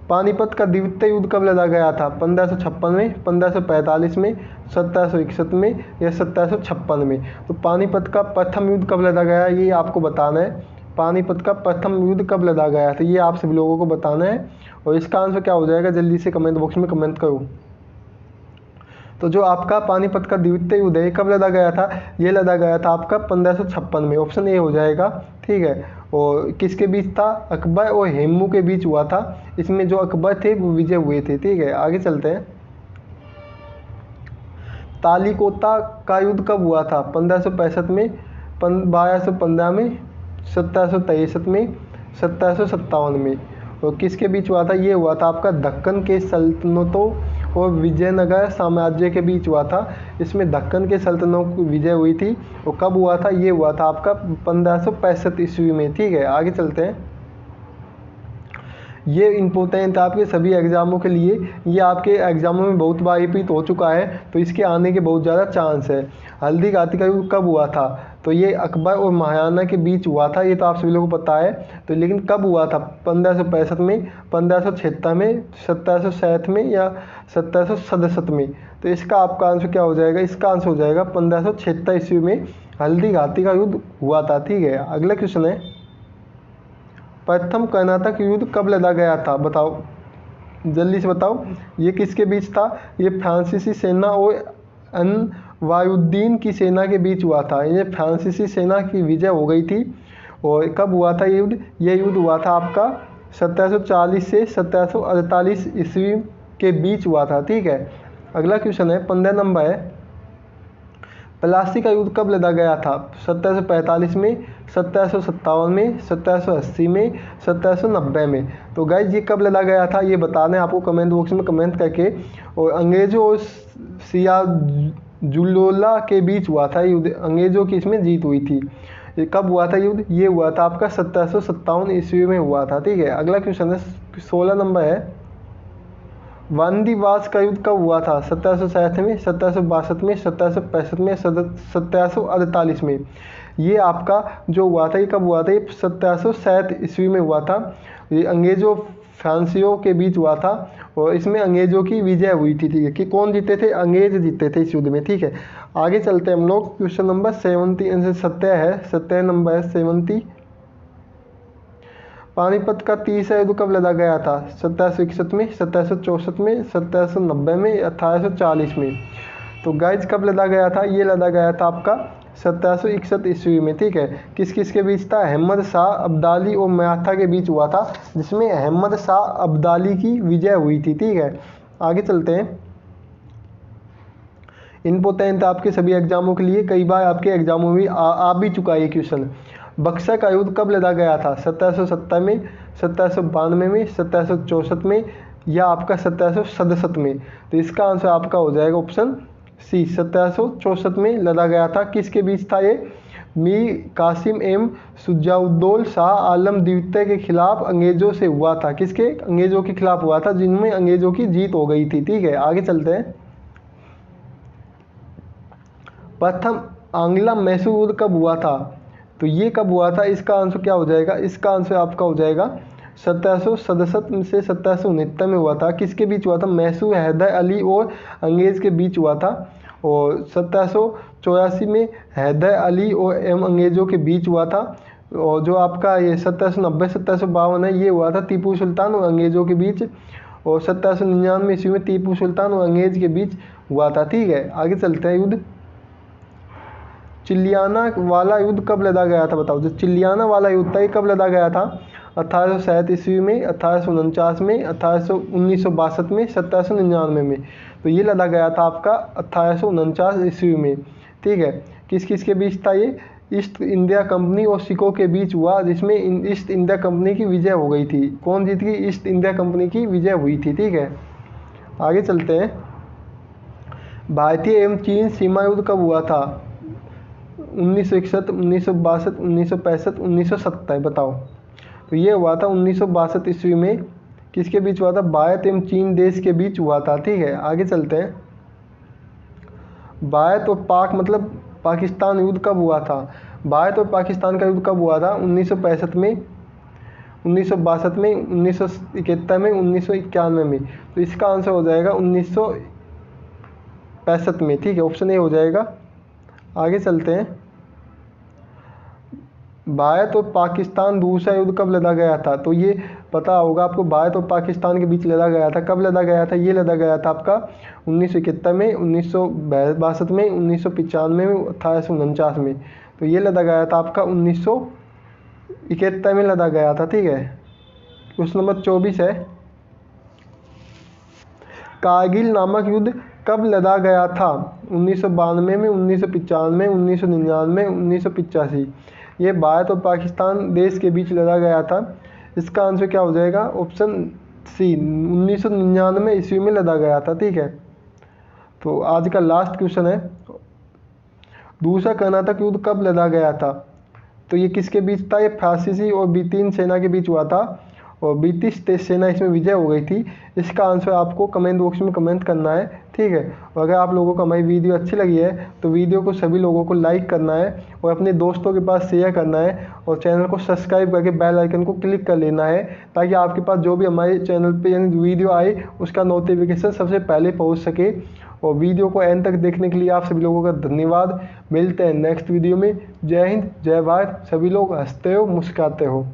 पानीपत का द्वितीय युद्ध कब लड़ा गया था? 1556 में, 1545 में, 1761 में या 1756 में। तो पानीपत का प्रथम युद्ध कब लड़ा गया, ये आपको बताना है। पानीपत का प्रथम युद्ध कब लड़ा गया था, ये आप सभी लोगों को बताना है। और इसका आंसर क्या हो जाएगा? जल्दी से कमेंट बॉक्स में कमेंट करो। तो जो आपका पानीपत का द्वितीय युद्ध है कब लड़ा गया था? ये लड़ा गया था आपका 1556 में। ऑप्शन ए हो जाएगा। ठीक है, और किसके बीच था? अकबर और हेमू के बीच हुआ था। इसमें जो अकबर थे वो विजय हुए थे। ठीक है, आगे चलते हैं। तालीकोटा का युद्ध कब हुआ था? 1565 में, 1215 में, 1763 में, 1757 में। और किसके बीच हुआ था? ये हुआ था आपका दक्कन के सल्तनतों और विजयनगर साम्राज्य के बीच हुआ था। इसमें दक्कन के सल्तनतों की विजय हुई थी। और कब हुआ था? ये हुआ था आपका 1565 ईस्वी में। ठीक है, आगे चलते हैं। ये इंपॉर्टेंट है आपके सभी एग्जामों के लिए। ये आपके एग्जामों में बहुत बार रिपीट हो चुका है, तो इसके आने के बहुत ज़्यादा चांस है। हल्दी घाटी का युद्ध कब हुआ था? तो ये अकबर और महाराणा के बीच हुआ था। ये तो आप सभी लोगों को पता है। तो लेकिन कब हुआ था? 1565 में, 1576 में, 1767 में या 1767 में। तो इसका आपका आंसर क्या हो जाएगा? इसका आंसर हो जाएगा 1576 ईस्वी में हल्दी घाटी का युद्ध हुआ था। ठीक है, अगला क्वेश्चन है, प्रथम कर्नाटक युद्ध कब लड़ा गया था? बताओ, जल्दी से बताओ। ये किसके बीच था? ये फ्रांसीसी सेना और अनवायुद्दीन की सेना के बीच हुआ था। ये फ्रांसीसी सेना की विजय हो गई थी। और कब हुआ था ये युद्ध? ये युद्ध हुआ था आपका 1740 से 1748 ईस्वी के बीच हुआ था। ठीक है, अगला क्वेश्चन है 15 नंबर है, प्लासी का युद्ध कब लड़ा गया था? 1745 में, 1757 में, 1780 में, 1790 में। तो गाइज ये कब लड़ा गया था ये बताना है आपको कमेंट बॉक्स में कमेंट करके। और अंग्रेजों और सिराजुद्दौला के बीच हुआ था युद्ध। अंग्रेजों की इसमें जीत हुई थी। ये कब हुआ था युद्ध? ये हुआ था आपका 1757 ईस्वी में हुआ था। ठीक है, अगला क्वेश्चन है 16 नंबर है, वांदीवास का युद्ध कब हुआ था? 1767 में, 1762 में, 1765 में, 1748 में। ये आपका जो हुआ था ये कब हुआ था? ये 1767 ईस्वी में हुआ था। ये अंग्रेजों फ्रांसियों के बीच हुआ था और इसमें अंग्रेजों की विजय हुई थी। ठीक है, कि कौन जीते थे? अंग्रेज जीते थे इस युद्ध में। ठीक है, आगे चलते हैं हम लोग। क्वेश्चन नंबर 70 70 है, 70 नंबर है 70। पानीपत का तीसरा युद्ध कब लड़ा गया था? 1761 में, 1764 में, 1790 में, 1840 में। तो गाइज कब लड़ा गया था? ये लड़ा गया था आपका 1761 ईस्वी में। ठीक है, किस किस के बीच था? अहमद शाह अब्दाली और मराठा के बीच हुआ था, जिसमें अहमद शाह अब्दाली की विजय हुई थी। ठीक है, आगे चलते हैं। इंपॉर्टेंट आपके सभी एग्जामों के लिए, कई बार आपके एग्जामों में आ भी चुका है ये क्वेश्चन। बक्सर का युद्ध कब लड़ा गया था? 1770 में, 1792 में, 1764 में या आपका 1767 में। तो इसका आंसर आपका हो जाएगा ऑप्शन सी, 1764 में लड़ा गया था। किसके बीच था ये? मीर कासिम एम शुजाउद्दौला शाह आलम द्वितीय के खिलाफ अंग्रेजों से हुआ था। किसके? अंग्रेजों के खिलाफ हुआ था, जिनमें अंग्रेजों की जीत हो गई थी। ठीक है, आगे चलते हैं। प्रथम आंग्ला मैसूर युद्ध कब हुआ था? तो ये कब हुआ था? इसका आंसर क्या हो जाएगा? इसका आंसर आपका हो जाएगा 1767 से 1769 में हुआ था। किसके बीच हुआ था? मैसूर हैदर अली और अंग्रेज के बीच हुआ था। और 1784 में हैदर अली और अंग्रेजों के बीच हुआ था। और जो आपका ये 1790 1752 है, ये हुआ था टीपू सुल्तान और अंग्रेजों के बीच। और 1799 ईस्वी में टीपू सुल्तान और अंग्रेज के बीच हुआ था। ठीक है, आगे चलते हैं। युद्ध चिलियाना वाला युद्ध कब लड़ा गया था? बताओ। जो चिलियाना वाला युद्ध था ये कब लड़ा गया था? 1867 ईस्वी में, 1849 में, 1962 में, 1799 में। तो ये लड़ा गया था आपका 1849 ईस्वी में। ठीक है, किस किस के बीच था ये? ईस्ट इंडिया कंपनी और सिखों के बीच हुआ, जिसमें ईस्ट इंडिया कंपनी की विजय हो गई थी। कौन जीत गई? ईस्ट इंडिया कंपनी की विजय हुई थी। ठीक है, आगे चलते हैं। भारतीय एवं चीन सीमा युद्ध कब हुआ था? 1961, 1962, 1965, 1970। बताओ। तो ये हुआ था 1962 ईस्वी में। किसके बीच हुआ था? भारत एवं चीन देश के बीच हुआ था। ठीक है, आगे चलते हैं। भारत और पाक मतलब पाकिस्तान युद्ध कब हुआ था? भारत और पाकिस्तान का युद्ध कब हुआ था? 1965 में, 1962 में, 1971 में, 1991 में। तो इसका आंसर हो जाएगा 1965 में। ठीक है, ऑप्शन ए हो जाएगा। आगे चलते हैं। भारत और पाकिस्तान दूसरा युद्ध कब लड़ा गया था? तो ये पता होगा आपको, भारत और पाकिस्तान के बीच लड़ा गया था। कब लड़ा गया था? ये लड़ा गया था आपका 1971 में, 1962 में, 1995 में, 1849 में। तो ये लड़ा गया था आपका 1971 में लड़ा गया था। ठीक है, क्वेश्चन नंबर 24 है। कारगिल नामक युद्ध कब लड़ा गया था? 1992 में, 1995 में, 1999, 1985। ये भारत और पाकिस्तान देश के बीच लड़ा गया था। इसका आंसर क्या हो जाएगा? ऑप्शन सी, 1999 ईस्वी में लड़ा गया था। ठीक है, तो आज का लास्ट क्वेश्चन है। दूसरा कर्नाटक युद्ध कब लड़ा गया था? तो ये किसके बीच था? ये फ्रांसीसी और ब्रिटेन सेना के बीच हुआ था और ब्रिटिश सेना इसमें विजय हो गई थी। इसका आंसर आपको कमेंट बॉक्स में कमेंट करना है। ठीक है, और अगर आप लोगों को हमारी वीडियो अच्छी लगी है तो वीडियो को सभी लोगों को लाइक करना है और अपने दोस्तों के पास शेयर करना है और चैनल को सब्सक्राइब करके बेल आइकन को क्लिक कर लेना है, ताकि आपके पास जो भी हमारे चैनल पे यानी वीडियो आए उसका नोटिफिकेशन सबसे पहले पहुँच सके। और वीडियो को एंड तक देखने के लिए आप सभी लोगों का धन्यवाद। मिलते हैं नेक्स्ट वीडियो में। जय हिंद, जय भारत। सभी लोग हंसते हो, मुस्कुराते हो।